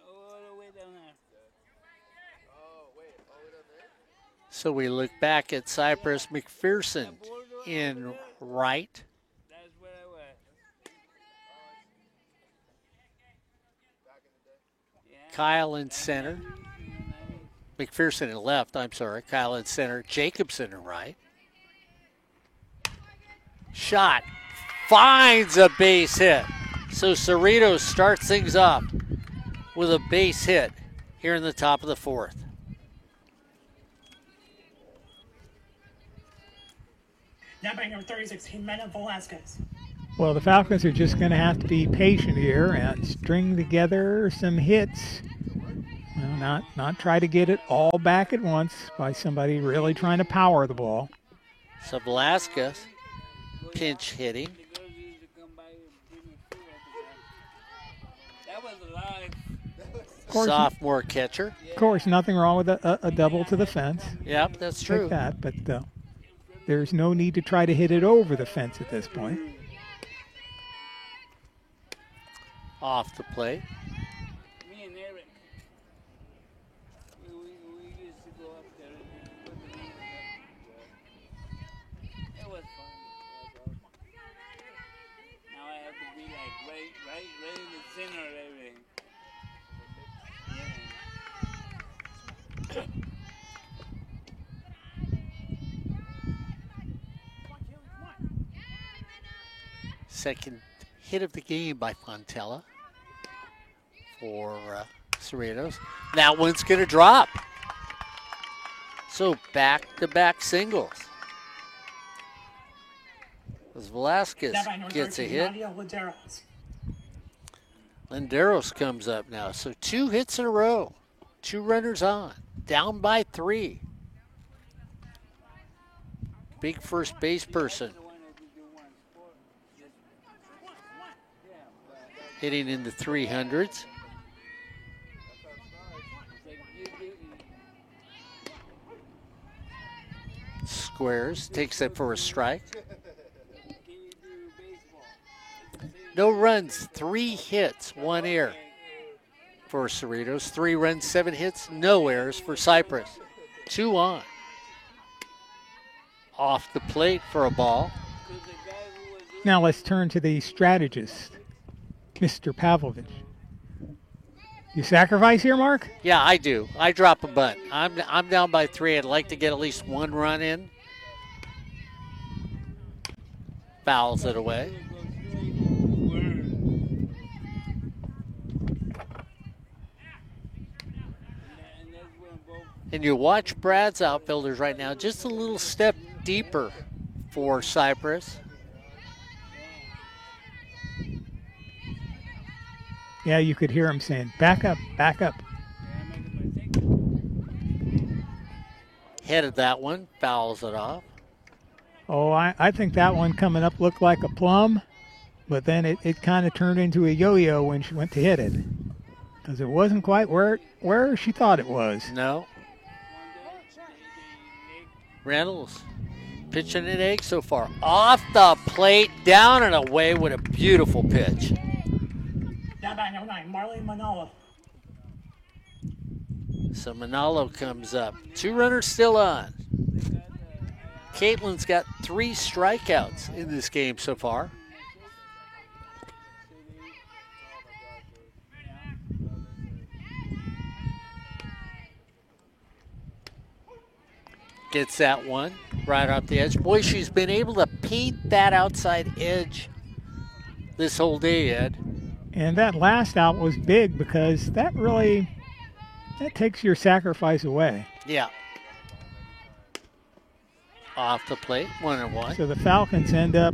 all the way down there. So we look back at Cypress McPherson in right. That's where I was. Kyle in center. McPherson in left, I'm sorry. Kyle in center. Jacobson in right. Shot. Finds a base hit. So Cerritos starts things off with a base hit here in the top of the 4th. Now batting number 36, Jimena Velasquez. Well, the Falcons are just going to have to be patient here and string together some hits. Well, not try to get it all back at once by somebody really trying to power the ball. So Velasquez pinch hitting. The girls used to come by and give me food all the time. That was alive. course- Sophomore catcher. Of course, nothing wrong with a double to the fence. Yep, that's true. Like that, but there's no need to try to hit it over the fence at this point. Off the plate. Me and Eric, we used to go up there and put the numbers up. It was fun. Now I have to be like right in the center of everything. Second hit of the game by Fontella for Cerritos. That one's going to drop. So back-to-back singles. As Velasquez Now batting number gets a 13, hit. Nadia Laderos. Lenderos comes up now. So 2 hits in a row. 2 runners on. Down by 3. Big first base person. Hitting in the 300s. squares, takes it for a strike. No runs, 3 hits, 1 error for Cerritos. 3 runs, 7 hits, no errors for Cypress. 2 on. Off the plate for a ball. Now let's turn to the strategist, Mr. Pavlovich. You sacrifice here, Mark? Yeah, I do. I drop a bunt. I'm down by 3. I'd like to get at least 1 run in. Fouls it away. And you watch Brad's outfielders right now, just a little step deeper for Cypress. Yeah, you could hear him saying, back up, back up. Headed that one, fouls it off. Oh, I think that one coming up looked like a plum, but then it kind of turned into a yo-yo when she went to hit it. Because it wasn't quite where she thought it was. No. Reynolds pitching an egg so far. Off the plate, down and away with a beautiful pitch. Down by number 9, Marlene Manalo. So Manalo comes up. 2 runners still on. Caitlin's got 3 strikeouts in this game so far. Gets that one right off the edge. Boy, she's been able to paint that outside edge this whole day, Ed. And that last out was big because that takes your sacrifice away. Yeah. Off the plate, 1-1. So the Falcons end up,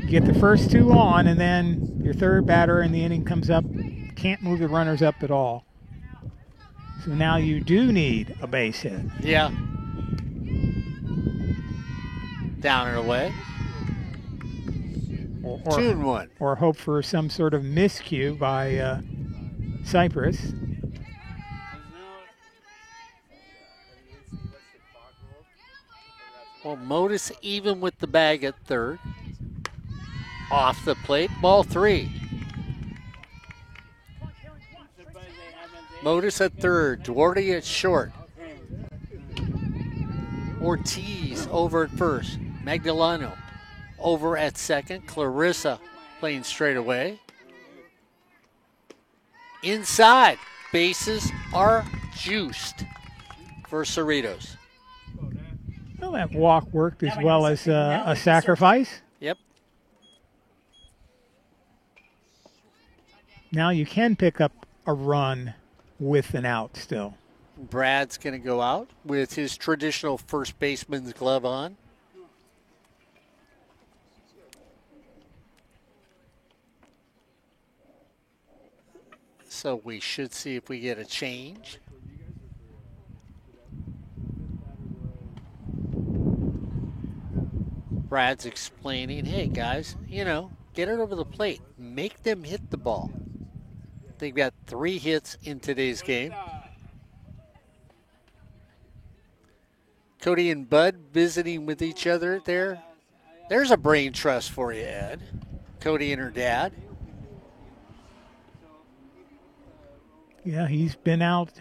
get the first 2 on, and then your third batter in the inning comes up, can't move the runners up at all. So now you do need a base hit. Yeah. Down and away. Or 2-1. Or hope for some sort of miscue by Cypress. Well, Modis even with the bag at third. Off the plate, ball 3. Modis at third, Duarte at short. Ortiz over at first. Magdaleno over at second. Clarissa playing straight away. Inside, bases are juiced for Cerritos. Well, that walk worked as well as a sacrifice. Yep. Now you can pick up a run with an out still. Brad's going to go out with his traditional first baseman's glove on. So we should see if we get a change. Brad's explaining, hey guys, get it over the plate. Make them hit the ball. They've got 3 hits in today's game. Cody and Bud visiting with each other there. There's a brain trust for you, Ed. Cody and her dad. Yeah, he's been out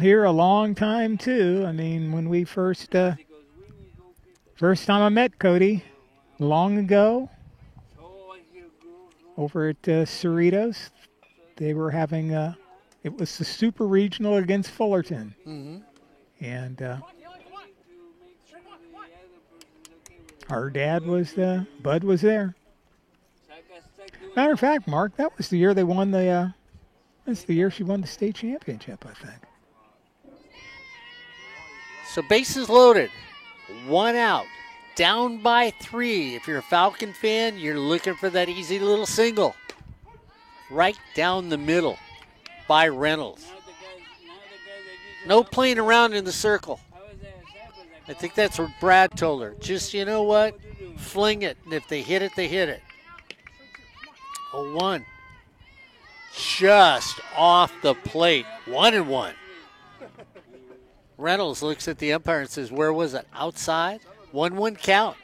here a long time too. I mean, when we first time I met Cody, long ago, over at Cerritos, they were having it was the Super Regional against Fullerton, and our dad was Bud was there. Matter of fact, Mark, that was the year they won the. That's the year she won the state championship, I think. So bases loaded, 1 out, down by 3. If you're a Falcon fan, you're looking for that easy little single. Right down the middle by Reynolds. No playing around in the circle. I think that's what Brad told her. Just, you know what? Fling it, and if they hit it, they hit it. 0-1. Just off the plate, 1-1. Reynolds looks at the umpire and says, where was it? Outside? 1-1 count.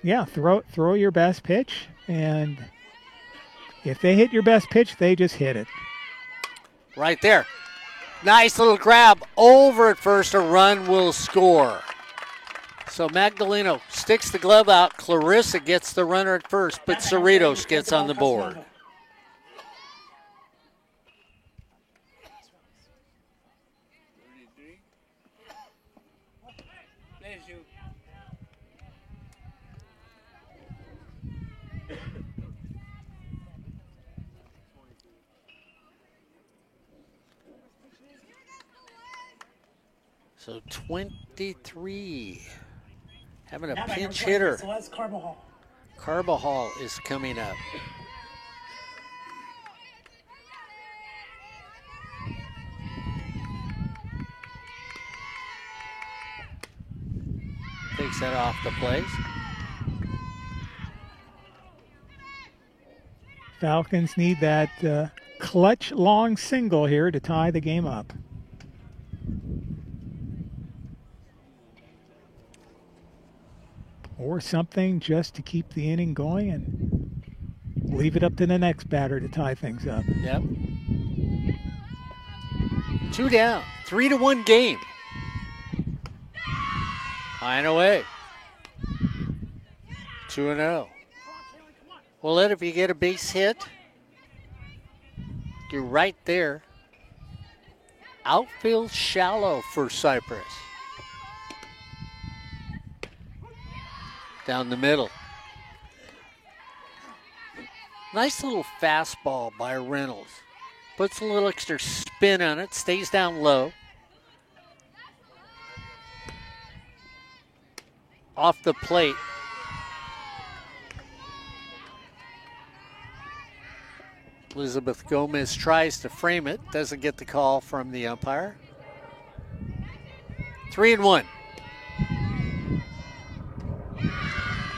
Yeah, throw your best pitch, and if they hit your best pitch, they just hit it. Right there. Nice little grab over at first. A run will score. So Magdaleno sticks the glove out. Clarissa gets the runner at first, but Cerritos gets on the board. So 23. Having a pinch hitter. Carbajal is coming up. Takes that off the place. Falcons need that clutch long single here to tie the game up. Or something just to keep the inning going and leave it up to the next batter to tie things up. Yep. 2 down, 3-1 game. High and away. 2-0. Well, Ed, if you get a base hit, you're right there. Outfield shallow for Cypress. Down the middle. Nice little fastball by Reynolds. Puts a little extra spin on it, stays down low. Off the plate. Elizabeth Gomez tries to frame it, doesn't get the call from the umpire. 3-1.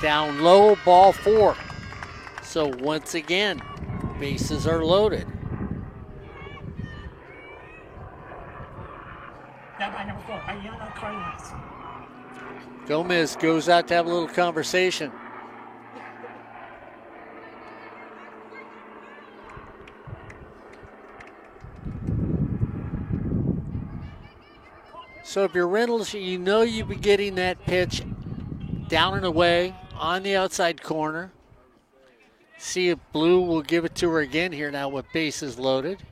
Down low, ball 4. So once again, bases are loaded. Gomez goes out to have a little conversation. So if you're Reynolds, you know you'll be getting that pitch down and away on the outside corner. See if Blue will give it to her again here now with bases loaded.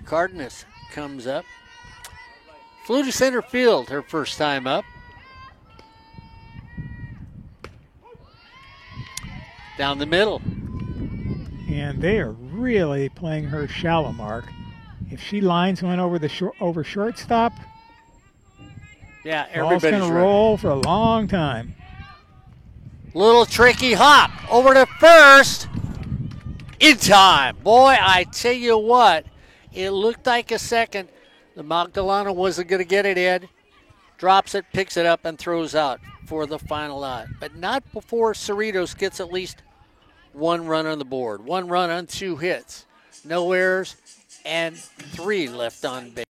Cardenas comes up. Flew to center field her first time up. Down the middle. And they are really playing her shallow mark. If she lines one over the over shortstop, yeah, everybody's everybody's going to roll for a long time. Little tricky hop over to first. In time. Boy, I tell you what, it looked like a second. The Magdalena wasn't going to get it in. Drops it, picks it up, and throws out for the final out. But not before Cerritos gets at least 1 run on the board. 1 run on 2 hits. No errors, and 3 left on base.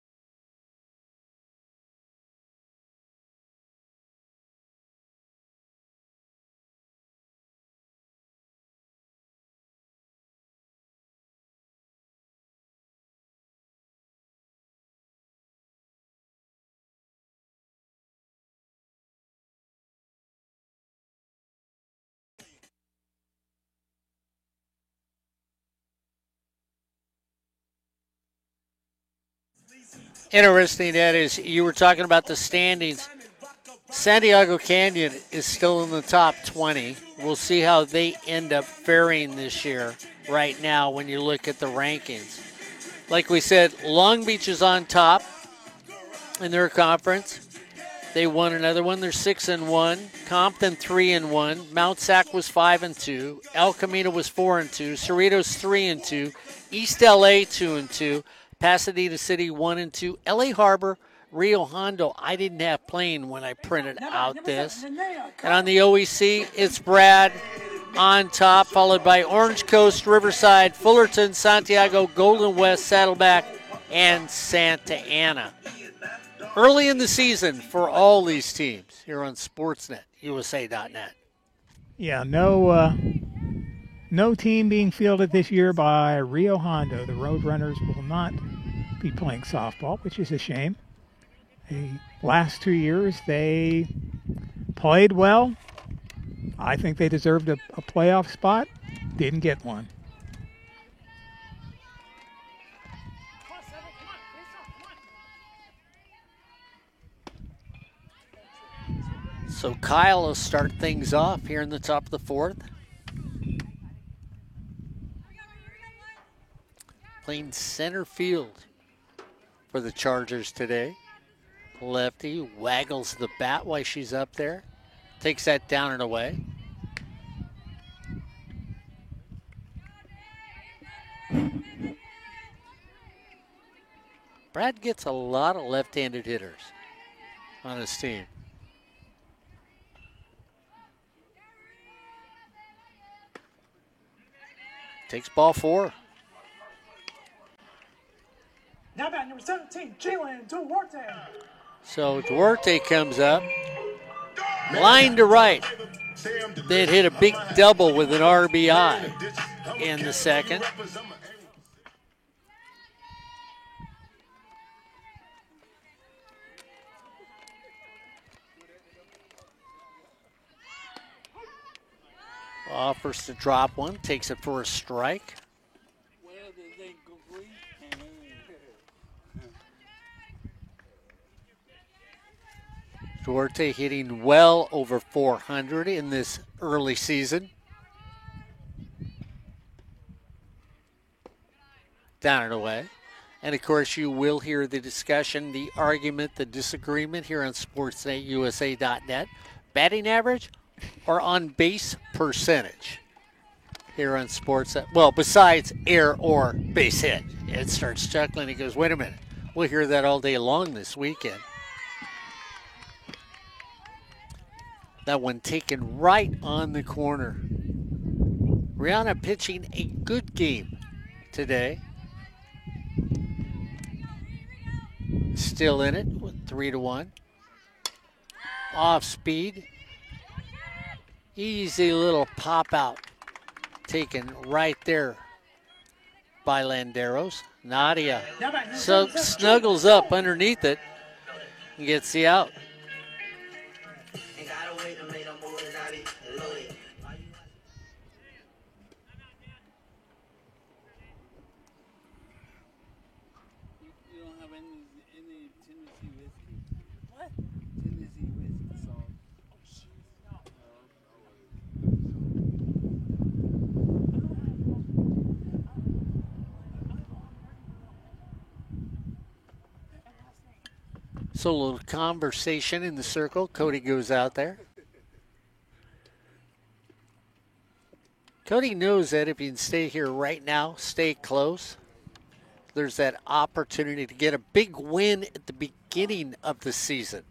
Interesting, that is, you were talking about the standings. Santiago Canyon is still in the top 20. We'll see how they end up faring this year right now when you look at the rankings. Like we said, Long Beach is on top in their conference. They won another one. They're 6-1. Compton 3-1. Mount Sac was 5-2. El Camino was 4-2. Cerritos 3-2. East LA 2-2. Pasadena City 1-2. LA Harbor, Rio Hondo, I didn't have playing when I printed out this. And on the OEC, it's Brad on top, followed by Orange Coast, Riverside, Fullerton, Santiago, Golden West, Saddleback, and Santa Ana. Early in the season for all these teams here on Sportsnet, USA.net. Yeah, no team being fielded this year by Rio Hondo. The Roadrunners will not be playing softball, which is a shame. The last 2 years, they played well. I think they deserved a playoff spot. Didn't get one. So Kyle will start things off here in the top of the fourth. Playing center field for the Chargers today. Lefty waggles the bat while she's up there. Takes that down and away. Brad gets a lot of left-handed hitters on his team. Takes ball 4. Now bat number 17, Jalen Duarte. So Duarte comes up. Line to right. They'd hit a big double with an RBI in the second. Offers to drop one, takes it for a strike. Duarte hitting well over 400 in this early season. Down and away. And of course you will hear the discussion, the argument, the disagreement here on SportsNetUSA.net. Batting average or on base percentage here on Sportsnet. Well, besides air or base hit. Ed starts chuckling. He goes, wait a minute. We'll hear that all day long this weekend. That one taken right on the corner. Rihanna pitching a good game today. Still in it with 3-1. Off speed. Easy little pop out. Taken right there by Landeros. Nadia snuggles up underneath it and gets the out. So a little conversation in the circle. Cody goes out there. Cody knows that if he can stay here right now, stay close, there's that opportunity to get a big win at the beginning of the season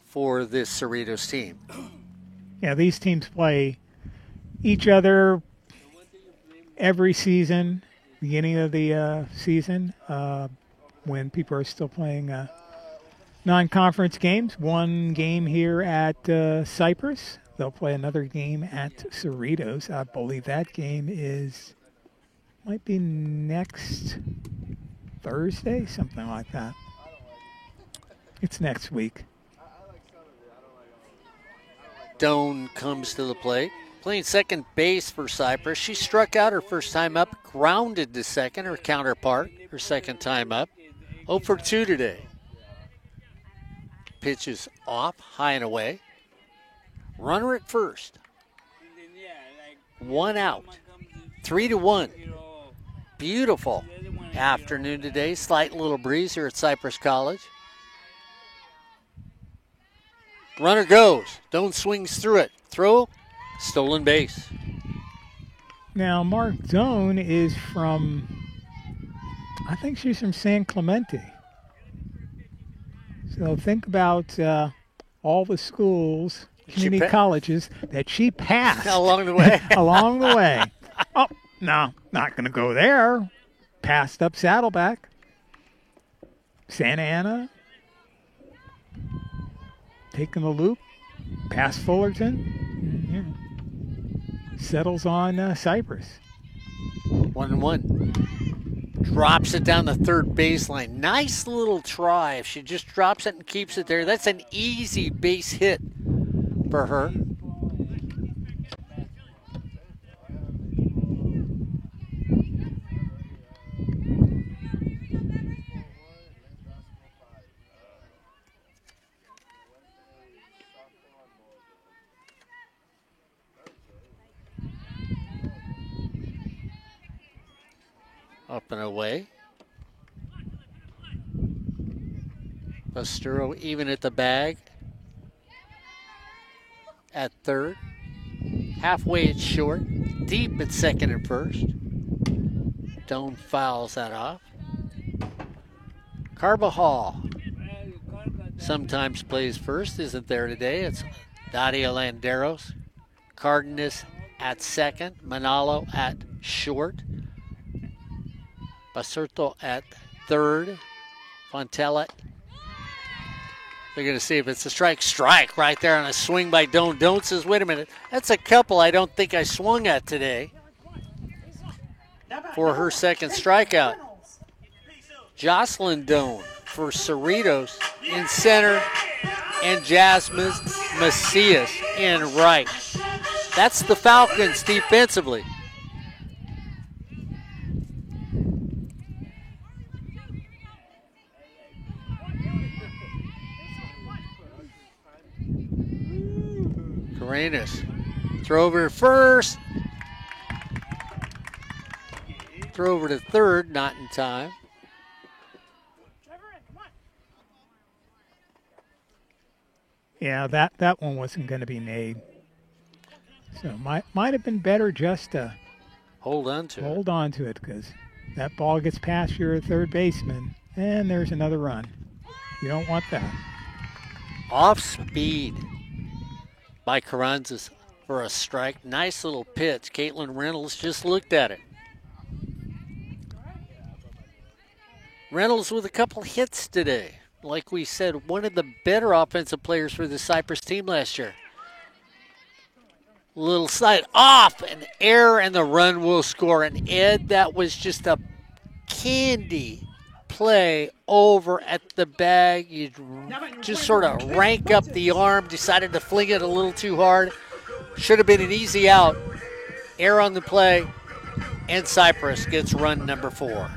for this Cerritos team. Yeah, these teams play each other every season, beginning of the season, when people are still playing non-conference games. One game here at Cypress. They'll play another game at Cerritos. I believe that game might be next Thursday, something like that. It's next week. Doan comes to the plate. Playing second base for Cypress. She struck out her first time up, grounded to second, her counterpart, her second time up. 0 for 2 today. Pitches off, high and away. Runner at first. 1 out. 3-1. Beautiful afternoon today. Slight little breeze here at Cypress College. Runner goes. Doan swings through it. Throw. Stolen base. Now, Mark Doan is from, I think she's from San Clemente. So think about all the schools, community colleges that she passed. Along the way. Along the way. Oh, no, not going to go there. Passed up Saddleback. Santa Ana taking the loop, past Fullerton, settles on Cypress. 1-1. Drops it down the third baseline. Nice little try. If she just drops it and keeps it there, that's an easy base hit for her. Up and away. Bustero even at the bag. At third. Halfway at short. Deep at second and first. Doan fouls that off. Carbajal sometimes plays first. Isn't there today. It's Daria Landeros. Cardenas at second. Manalo at short. Basurto at third. Fontella. They're going to see if it's a strike. Strike right there on a swing by Doan. Doan says, wait a minute. That's a couple I don't think I swung at today for her second strikeout. Jocelyn Doan for Cerritos in center and Jasmine Macias in right. That's the Falcons defensively. Carenas, throw over to first. Throw over to third, not in time. Yeah, that one wasn't going to be made. So might have been better just to hold on to it because that ball gets past your third baseman and there's another run. You don't want that. Off speed by Carranza for a strike. Nice little pitch. Caitlin Reynolds just looked at it. Reynolds with a couple hits today. Like we said, one of the better offensive players for the Cypress team last year. Little slide off, an error, and the run will score. And Ed, that was just a candy play over at the bag. You just sort of rank up the arm, decided to fling it a little too hard. Should have been an easy out. Error on the play, and Cypress gets run number 4.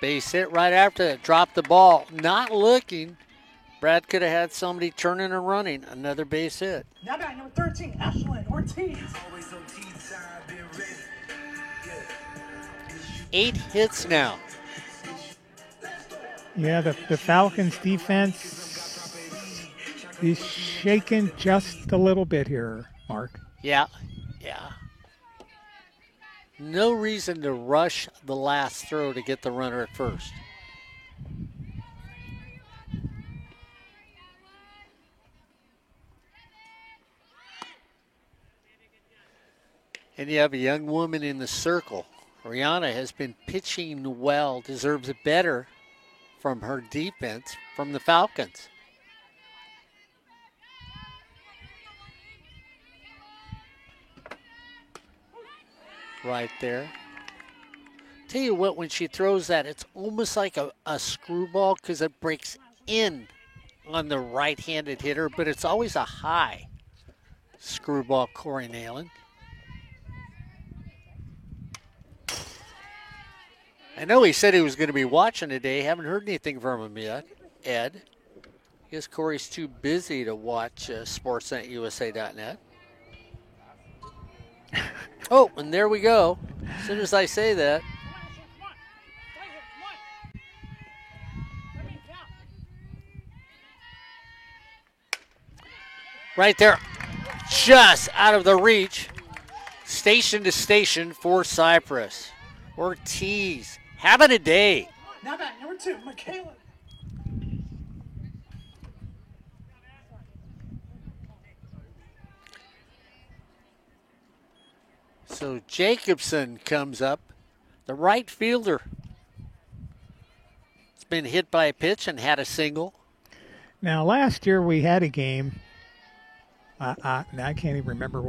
Base hit right after that. Dropped the ball. Not looking. Brad could have had somebody turning and running. Another base hit. Now back number 13, Ashlyn Ortiz. 8 hits now. Yeah, the Falcons defense is shaking just a little bit here, Mark. Yeah. No reason to rush the last throw to get the runner at first. And you have a young woman in the circle. Rihanna has been pitching well, deserves better from her defense from the Falcons. Right there. Tell you what, when she throws that, it's almost like a screwball because it breaks in on the right-handed hitter, but it's always a high screwball, Corey Nalen. I know he said he was going to be watching today. Haven't heard anything from him yet, Ed. I guess Corey's too busy to watch sportsnetusa.net. Oh, and there we go. As soon as I say that. Right there, just out of the reach. Station to station for Cypress. Ortiz having a day. Now back number 2, Michaela. So Jacobson comes up, the right fielder. It's been hit by a pitch and had a single. Now, last year we had a game. I can't even remember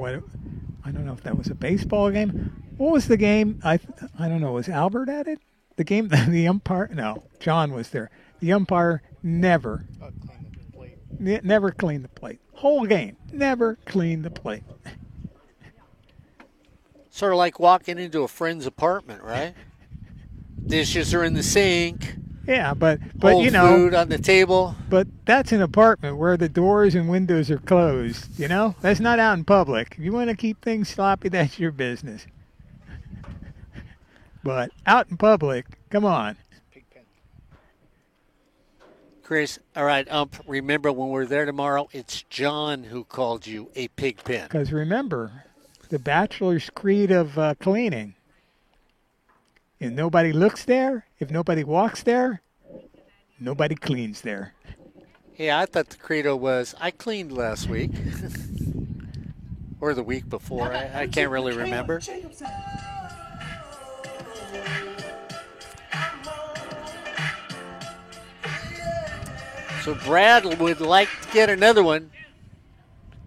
I don't know if that was a baseball game. What was the game? I don't know. Was Albert at it? The game, the umpire? No, John was there. The umpire never cleaned the plate. Whole game, never cleaned the plate. Sort of like walking into a friend's apartment, right? Dishes are in the sink. Yeah, but old you know, food on the table. But that's an apartment where the doors and windows are closed. You know, that's not out in public. If you want to keep things sloppy, that's your business. But out in public, come on. Chris, all right, remember when we're there tomorrow, it's John who called you a pig pen. Because remember, the bachelor's creed of cleaning. If nobody looks there, if nobody walks there, nobody cleans there. Yeah, I thought the credo was, I cleaned last week. Or the week before. I can't really remember. So Brad would like to get another one.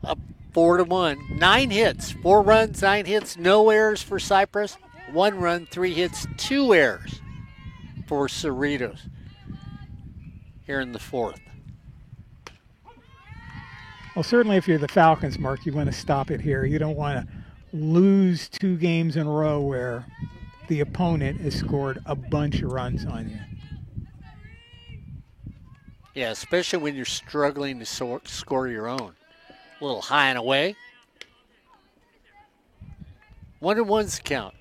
Up 4-1. 9 hits, 4 runs, 9 hits, no errors for Cypress. 1 run, 3 hits, 2 errors for Cerritos here in the 4th. Well, certainly if you're the Falcons, Mark, you want to stop it here. You don't want to lose 2 games in a row where the opponent has scored a bunch of runs on you. Yeah, especially when you're struggling to score your own. A little high and away. 1-1's the count.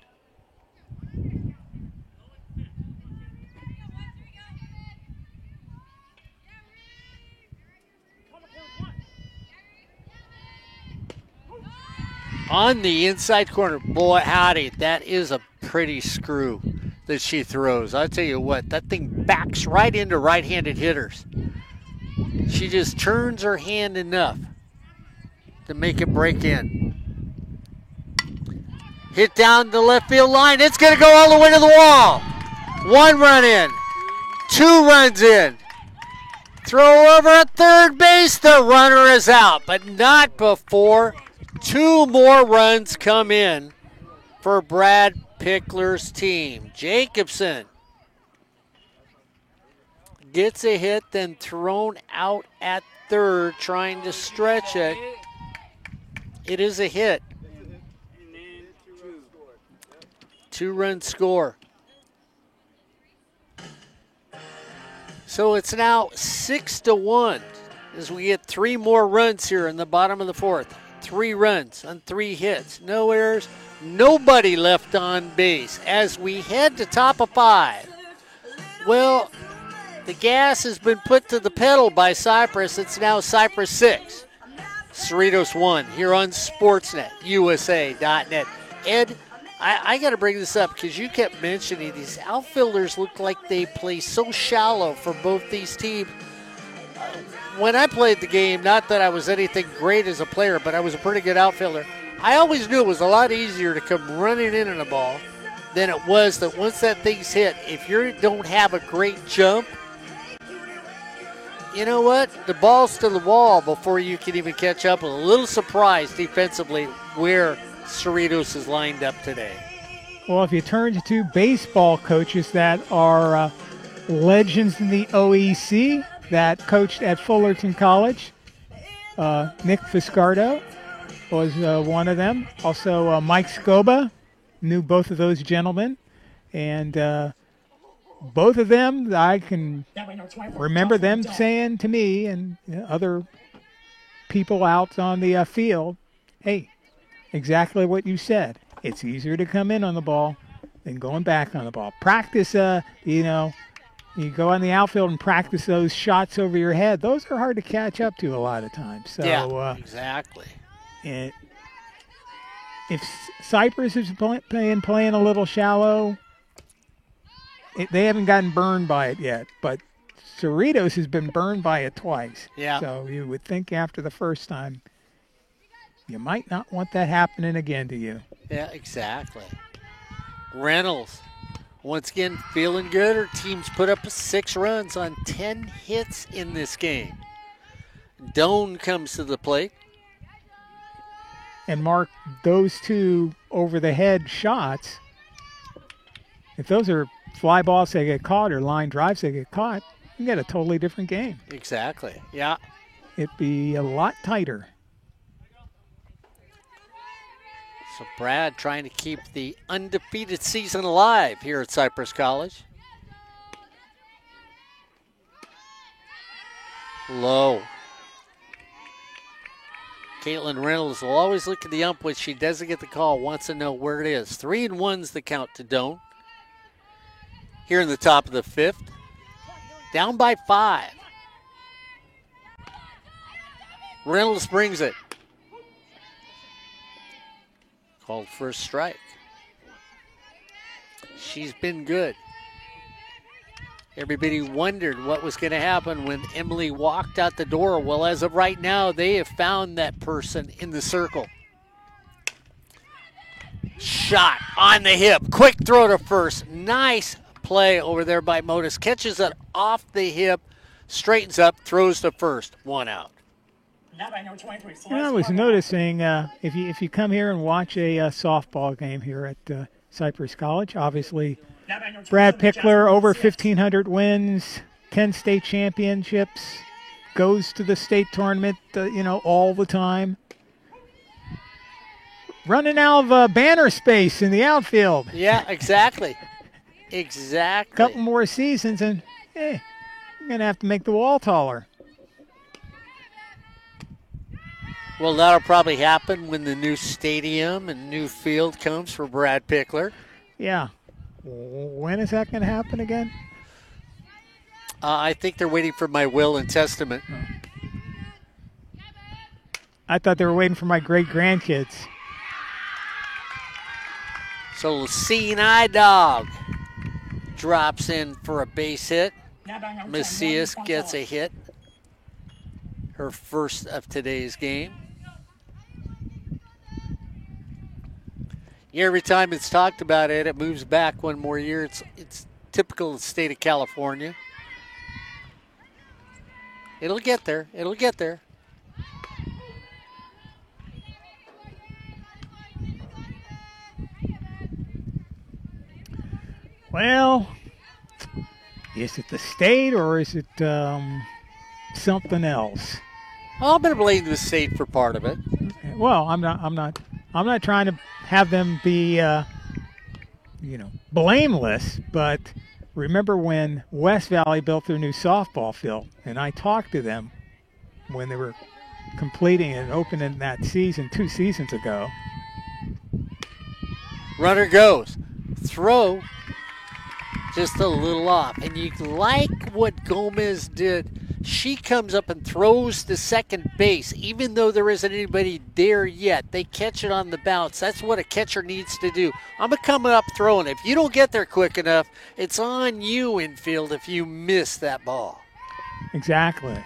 On the inside corner, boy, howdy, that is a pretty screw that she throws. I'll tell you what, that thing backs right into right-handed hitters. She just turns her hand enough to make it break in. Hit down the left field line. It's going to go all the way to the wall. 1 run in. 2 runs in. Throw over at third base. The runner is out, but not before 2 more runs come in for Brad Pickler's team. Jacobson gets a hit, then thrown out at third, trying to stretch it. It is a hit. 2-run score. So it's now 6-1 as we get 3 more runs here in the bottom of the 4th. 3 runs on 3 hits, no errors, nobody left on base as we head to top of 5. Well, the gas has been put to the pedal by Cypress. It's now Cypress 6, Cerritos 1 here on Sportsnet, USA.net. Ed, I got to bring this up because you kept mentioning these outfielders look like they play so shallow for both these teams. When I played the game, not that I was anything great as a player, but I was a pretty good outfielder. I always knew it was a lot easier to come running in on a ball than it was that once that thing's hit, if you don't have a great jump, you know what? The ball's to the wall before you can even catch up. A little surprised defensively where Cerritos is lined up today. Well, if you turn to 2 baseball coaches that are legends in the OEC that coached at Fullerton College, Nick Fiscardo was one of them. Also, Mike Scoba knew both of those gentlemen. And both of them, I can remember them saying to me and other people out on the field, hey, exactly what you said. It's easier to come in on the ball than going back on the ball. Practice, you go on the outfield and practice those shots over your head. Those are hard to catch up to a lot of times. So, yeah, exactly. If Cypress is playing a little shallow, they haven't gotten burned by it yet. But Cerritos has been burned by it twice. Yeah. So you would think after the first time, you might not want that happening again to you. Yeah, exactly. Reynolds, once again, feeling good. Her team's put up 6 runs on 10 hits in this game. Doan comes to the plate. And Mark, those 2 over-the-head shots, if those are fly balls that get caught or line drives that get caught, you get a totally different game. Exactly, yeah. It'd be a lot tighter. So Brad trying to keep the undefeated season alive here at Cypress College. Low. Caitlin Reynolds will always look at the ump when she doesn't get the call, wants to know where it is. 3-1's the count to Doan. Here in the top of the 5th. Down by 5. Reynolds brings it. Called for a strike. She's been good. Everybody wondered what was going to happen when Emily walked out the door. Well, as of right now, they have found that person in the circle. Shot on the hip. Quick throw to first. Nice play over there by Modis. Catches it off the hip, straightens up, throws to first. 1 out. Now by number 23, I was noticing if you come here and watch a softball game here at Cypress College, obviously Brad Pickler, over 1,500 wins, 10 state championships, goes to the state tournament, all the time. Running out of banner space in the outfield. Yeah, exactly. Exactly. Couple more seasons and, you're going to have to make the wall taller. Well, that'll probably happen when the new stadium and new field comes for Brad Pickler. Yeah. When is that going to happen again? I think they're waiting for my will and testament. I thought they were waiting for my great-grandkids. So Seeing Eye Dog drops in for a base hit. Macias gets a hit. Her first of today's game. Every time it's talked about it moves back one more year. It's typical of the state of California. It'll get there. It'll get there. Well, is it the state or is it something else? I'm going to blame the state for part of it. Well, I'm not trying to have them be, blameless. But remember when West Valley built their new softball field, and I talked to them when they were completing and opening that season 2 seasons ago. Runner goes. Throw just a little off. And you like what Gomez did. She comes up and throws to second base, even though there isn't anybody there yet. They catch it on the bounce. That's what a catcher needs to do. I'm coming up throwing. If you don't get there quick enough, it's on you, infield, if you miss that ball. Exactly.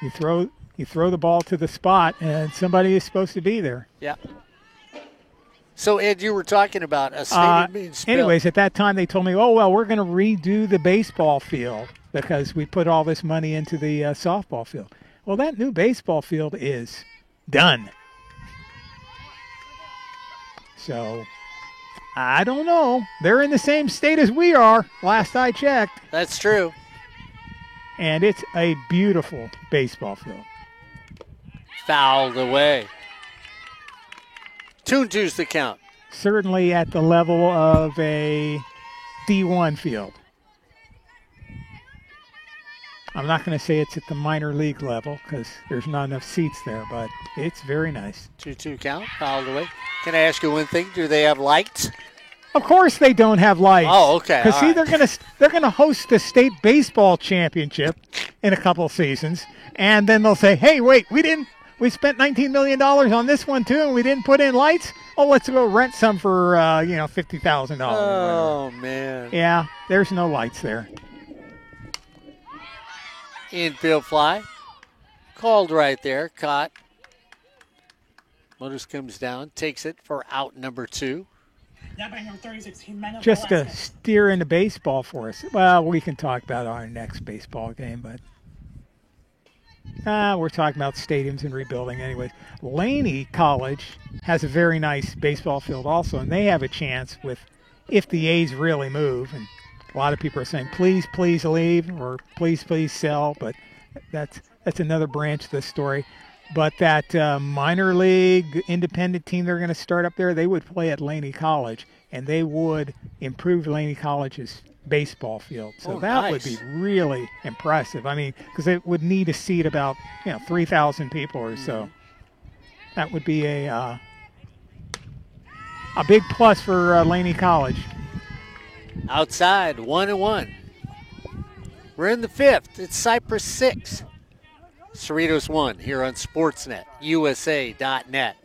You throw the ball to the spot, and somebody is supposed to be there. Yeah. So, Ed, you were talking about a stadium being spilled. Anyways, at that time they told me, we're going to redo the baseball field because we put all this money into the softball field. Well, that new baseball field is done. So, I don't know. They're in the same state as we are, last I checked. That's true. And it's a beautiful baseball field. Fouled away. 2-2's the count. Certainly at the level of a D1 field. I'm not going to say it's at the minor league level because there's not enough seats there, but it's very nice. 2-2 count, fouled away. Can I ask you one thing? Do they have lights? Of course they don't have lights. Oh, okay. Because see, they're gonna host the state baseball championship in a couple seasons, and then they'll say, "Hey, wait, we spent $19 million on this one too, and we didn't put in lights. Oh, let's go rent some for $50,000." Oh man. Yeah, there's no lights there. Infield fly. Called right there. Caught Lotus comes down, takes it for out number 2. Now by number 36, Jimena Just to Velasquez. steer into baseball for us. Well, we can talk about our next baseball game, but we're talking about stadiums and rebuilding anyways. Laney College has a very nice baseball field also, and they have a chance with if the A's really move. And a lot of people are saying, please, please leave, or please, please sell, but that's another branch of the story. But that minor league independent team they're going to start up there, they would play at Laney College, and they would improve Laney College's baseball field. So that would be really impressive. I mean, because it would need to seat about 3,000 people or so. That would be a big plus for Laney College. Outside, 1-1. We're in the 5th. It's Cypress 6. Cerritos 1 here on Sportsnet, USA.net.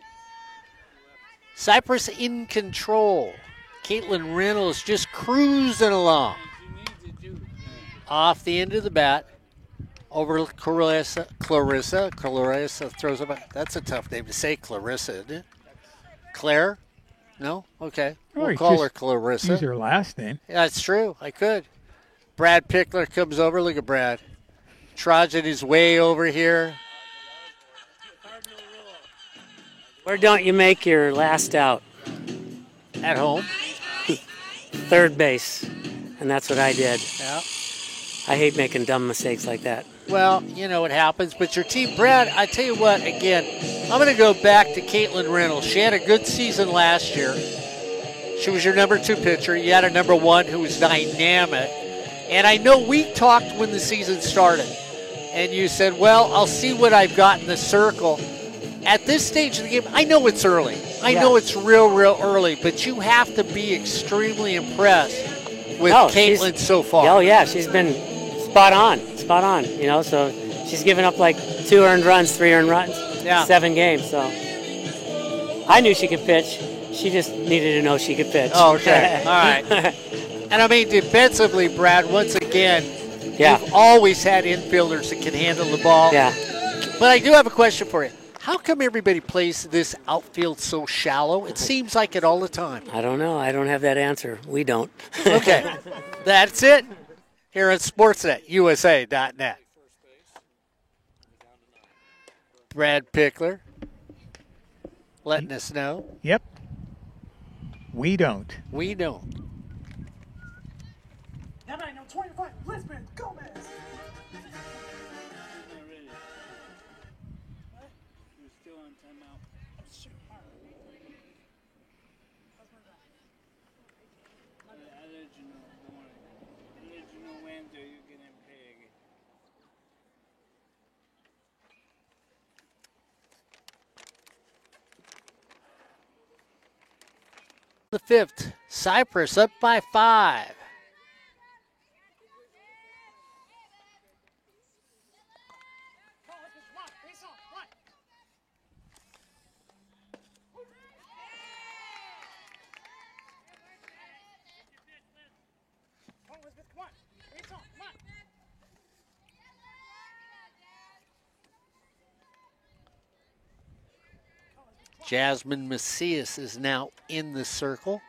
Cypress in control. Caitlin Reynolds just cruising along. Off the end of the bat. Over to Clarissa. Clarissa throws up. That's a tough name to say, Clarissa, isn't it? Claire? No? Okay. We'll call her Clarissa. Use her last name. Yeah, that's true. I could. Brad Pickler comes over. Look at Brad. Trojan is way over here. Where don't you make your last out? At home. Third base. And that's what I did. Yeah. I hate making dumb mistakes like that. Well, you know what happens. But your team, Brad, I tell you what, again, I'm going to go back to Caitlin Reynolds. She had a good season last year. She was your number 2 pitcher. You had a number 1 who was dynamic. And I know we talked when the season started. And you said, well, I'll see what I've got in the circle. At this stage of the game, I know it's early. I know it's real early. But you have to be extremely impressed with Caitlin so far. Oh, yeah. She's been spot on. So she's given up like 2 earned runs, 3 earned runs, 7 games. So I knew she could pitch. She just needed to know she could pitch. Oh, okay. All right. And I mean, defensively, Brad, once again, you've always had infielders that can handle the ball. Yeah. But I do have a question for you. How come everybody plays this outfield so shallow? It seems like it all the time. I don't know. I don't have that answer. We don't. Okay. That's it. Here on Sportsnet, USA.net. Brad Pickler letting us know. Yep. We don't. We don't. Now by number 25, Lisbon Gomez. The 5th, Cypress up by 5. Jasmine Macias is now in the circle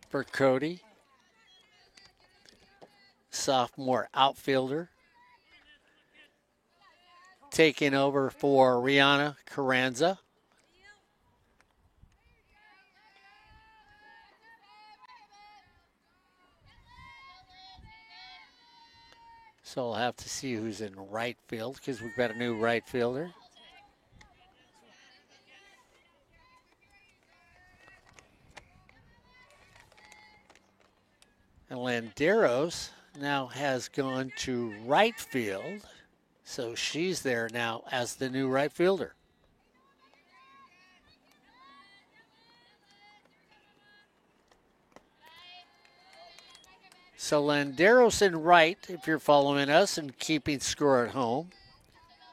for Cody. Sophomore outfielder. Taking over for Rihanna Carranza. So we'll have to see who's in right field because we've got a new right fielder. And Landeros now has gone to right field. So she's there now as the new right fielder. So Landeros in right, if you're following us and keeping score at home.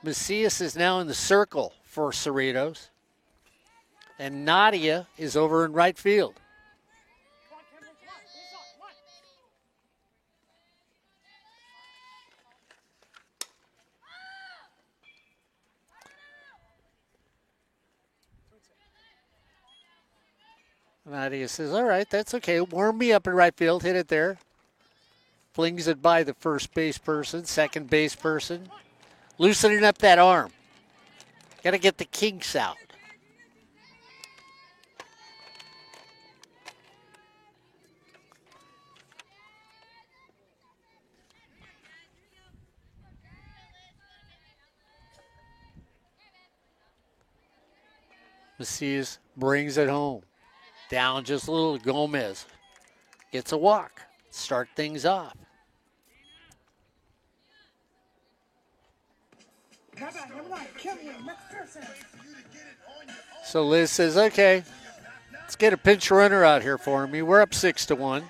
Macias is now in the circle for Cerritos. And Nadia is over in right field. Nadia says, all right, that's okay. Warm me up in right field. Hit it there. Flings it by the first base person, second base person. Loosening up that arm. Got to get the kinks out. Macias brings it home. Down just a little. Gomez gets a walk. Start things off. So Liz says, okay, let's get a pinch runner out here for me. We're up 6-1.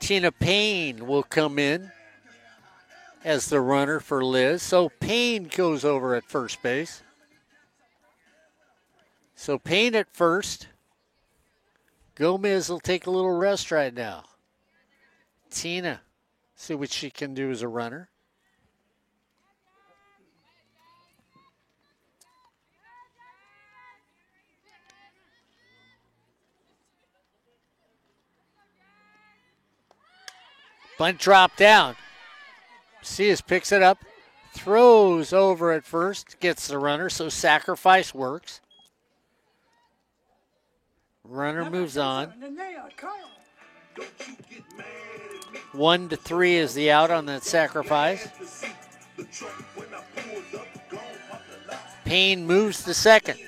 Tina Payne will come in as the runner for Liz. So Payne goes over at first base. So Payne at first. Gomez will take a little rest right now. Tina, see what she can do as a runner. Bunt drop down. Macias picks it up, throws over at first, gets the runner, so sacrifice works. Runner moves on. 1-3 is the out on that sacrifice. Payne moves to second.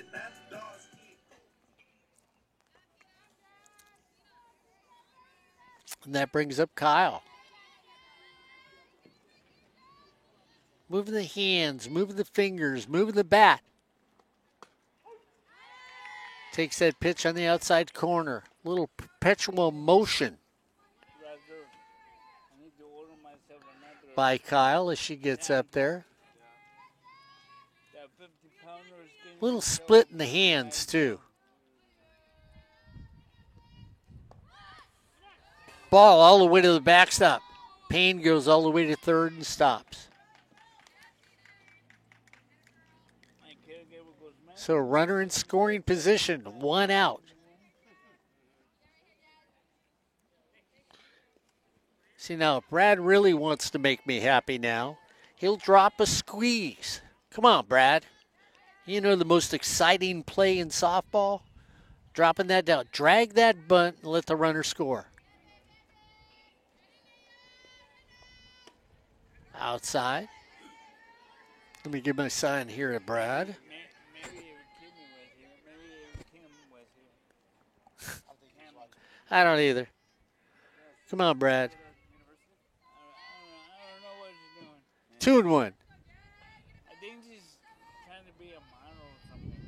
And that brings up Kyle. Moving the hands, moving the fingers, moving the bat. Takes that pitch on the outside corner. Little perpetual motion by Kyle as she gets up there. Little split in the hands, too. Ball all the way to the backstop. Payne goes all the way to third and stops. So runner in scoring position, 1 out. See now, if Brad really wants to make me happy now, he'll drop a squeeze. Come on, Brad. You know the most exciting play in softball? Dropping that down. Drag that bunt and let the runner score. Outside. Let me give my sign here to Brad. I don't either. Come on, Brad. 2-1. I think she's trying to be a model or something.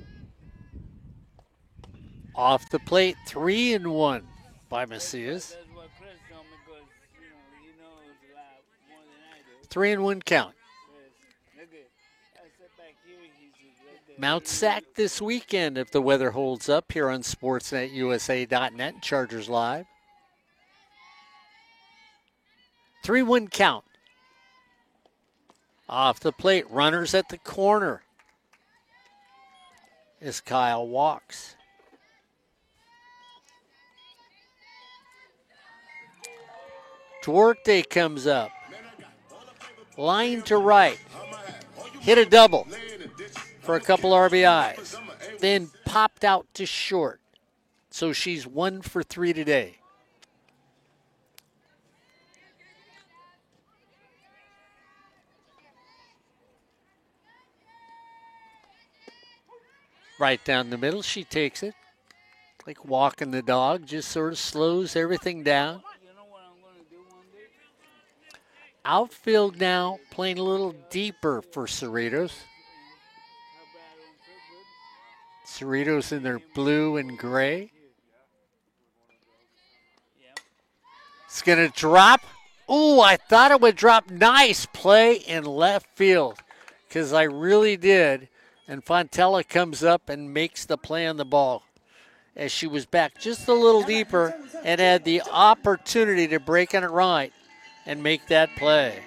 Off the plate, 3-1 by Macias. That's what Chris told me because, he knows a lot more than I do. 3-1 count. Look at, I sit back here, he's just right there. Mount Sac this weekend if the weather holds up here on SportsNetUSA.net and Chargers Live. 3-1 count. Off the plate, runners at the corner as Kyle walks. Duarte comes up. Line to right. Hit a double for a couple RBIs. Then popped out to short. So she's 1 for 3 today. Right down the middle, she takes it. Like walking the dog, just sort of slows everything down. You know what I'm going to do one day? Outfield now, playing a little deeper for Cerritos. How bad I don't feel good? Cerritos in their blue and gray. Yeah. It's going to drop. Ooh, I thought it would drop. Nice play in left field because I really did. And Fontella comes up and makes the play on the ball as she was back just a little deeper and had the opportunity to break on it right and make that play.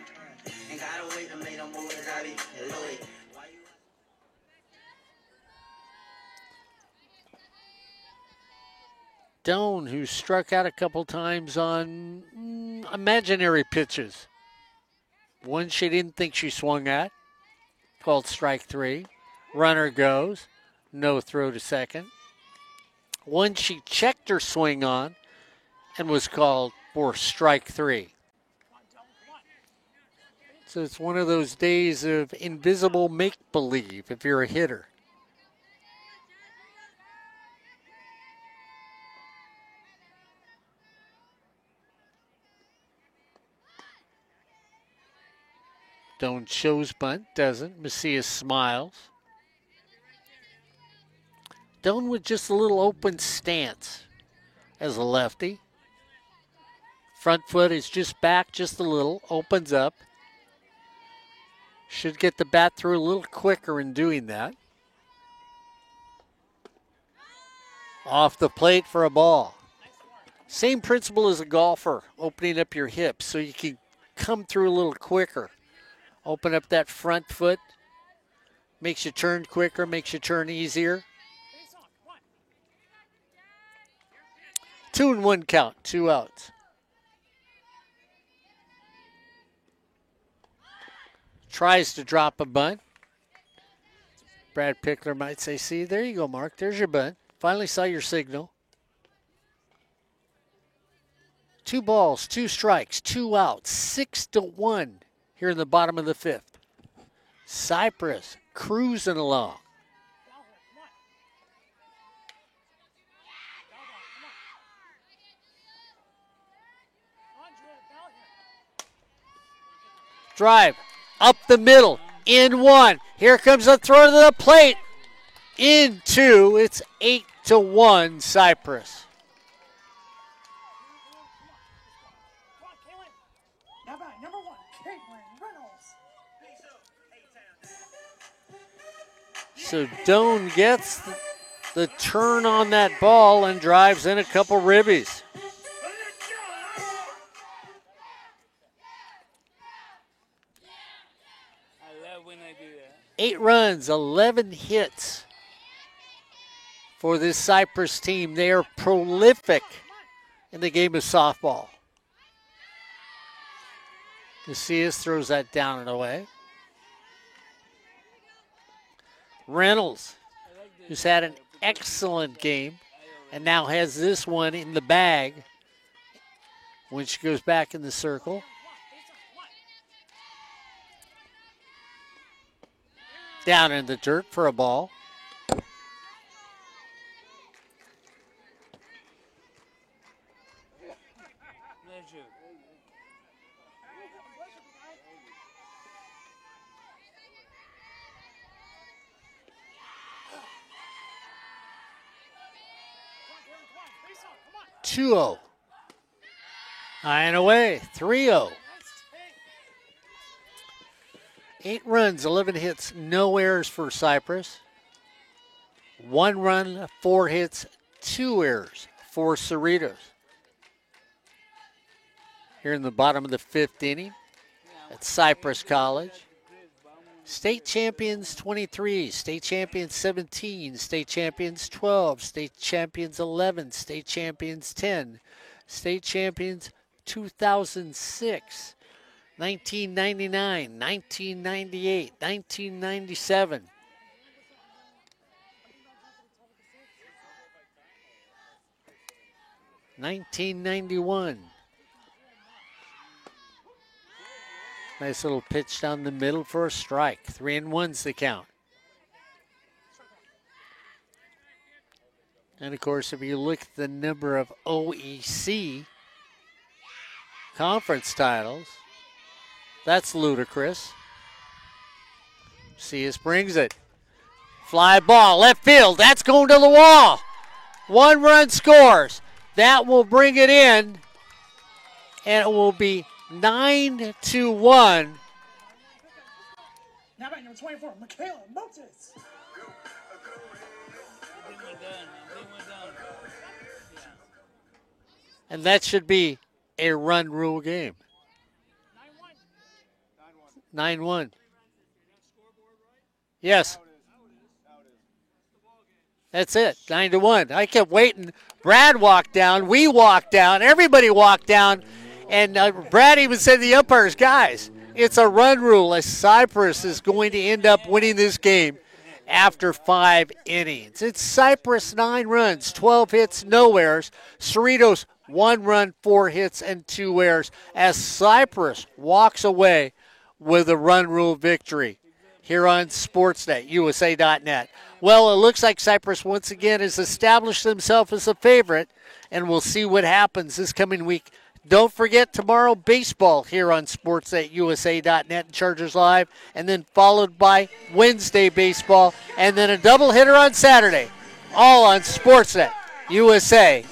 Doan, who struck out a couple times on imaginary pitches. One she didn't think she swung at, called strike 3. Runner goes, no throw to second. One she checked her swing on and was called for strike 3. So it's one of those days of invisible make-believe if you're a hitter. Doan shows bunt, doesn't. Macias smiles. Doan with just a little open stance as a lefty. Front foot is just back just a little, opens up. Should get the bat through a little quicker in doing that. Off the plate for a ball. Same principle as a golfer, opening up your hips so you can come through a little quicker. Open up that front foot. Makes you turn quicker, makes you turn easier. 2-1 count, 2 outs. Tries to drop a bunt. Brad Pickler might say, see, there you go, Mark. There's your bunt. Finally saw your signal. 2 balls, 2 strikes, 2 outs, 6-1 here in the bottom of the 5th. Cypress cruising along. Drive up the middle, in 1. Here comes a throw to the plate. In 2, it's 8-1 Cypress. So Doan gets the turn on that ball and drives in a couple ribbies. I love when I do that. 8 runs, 11 hits for this Cypress team. They are prolific in the game of softball. Macias throws that down and away. Reynolds, who's had an excellent game and now has this one in the bag when she goes back in the circle. Down in the dirt for a ball. Pleasure. 2-0. High and away, 3-0. 8 runs, 11 hits, no errors for Cypress. 1 run, 4 hits, 2 errors for Cerritos. Here in the bottom of the 5th inning at Cypress College. State champions 23, state champions 17, state champions 12, state champions 11, state champions 10, state champions 2006, 1999, 1998, 1997. $1991. Nice little pitch down the middle for a strike. 3-1's the count. And of course, if you look at the number of OEC conference titles, that's ludicrous. Macias brings it. Fly ball, left field. That's going to the wall. 1 run scores. That will bring it in. And it will be 9-1. Now back number 24, Michaela Motis. And that should be a run rule game. 9-1. Yes. That's it, 9-1. I kept waiting. Brad walked down. We walked down. Everybody walked down. And Brad even said to the umpires, guys, it's a run rule as Cypress is going to end up winning this game after 5 innings. It's Cypress 9 runs, 12 hits, no errors. Cerritos 1 run, 4 hits, and 2 errors as Cypress walks away with a run rule victory here on Sportsnet, USA.net. Well, it looks like Cypress once again has established themselves as a favorite, and we'll see what happens this coming week. Don't forget tomorrow baseball here on Sportsnet, USA.net and Chargers Live, and then followed by Wednesday baseball, and then a doubleheader on Saturday, all on Sportsnet, USA.net.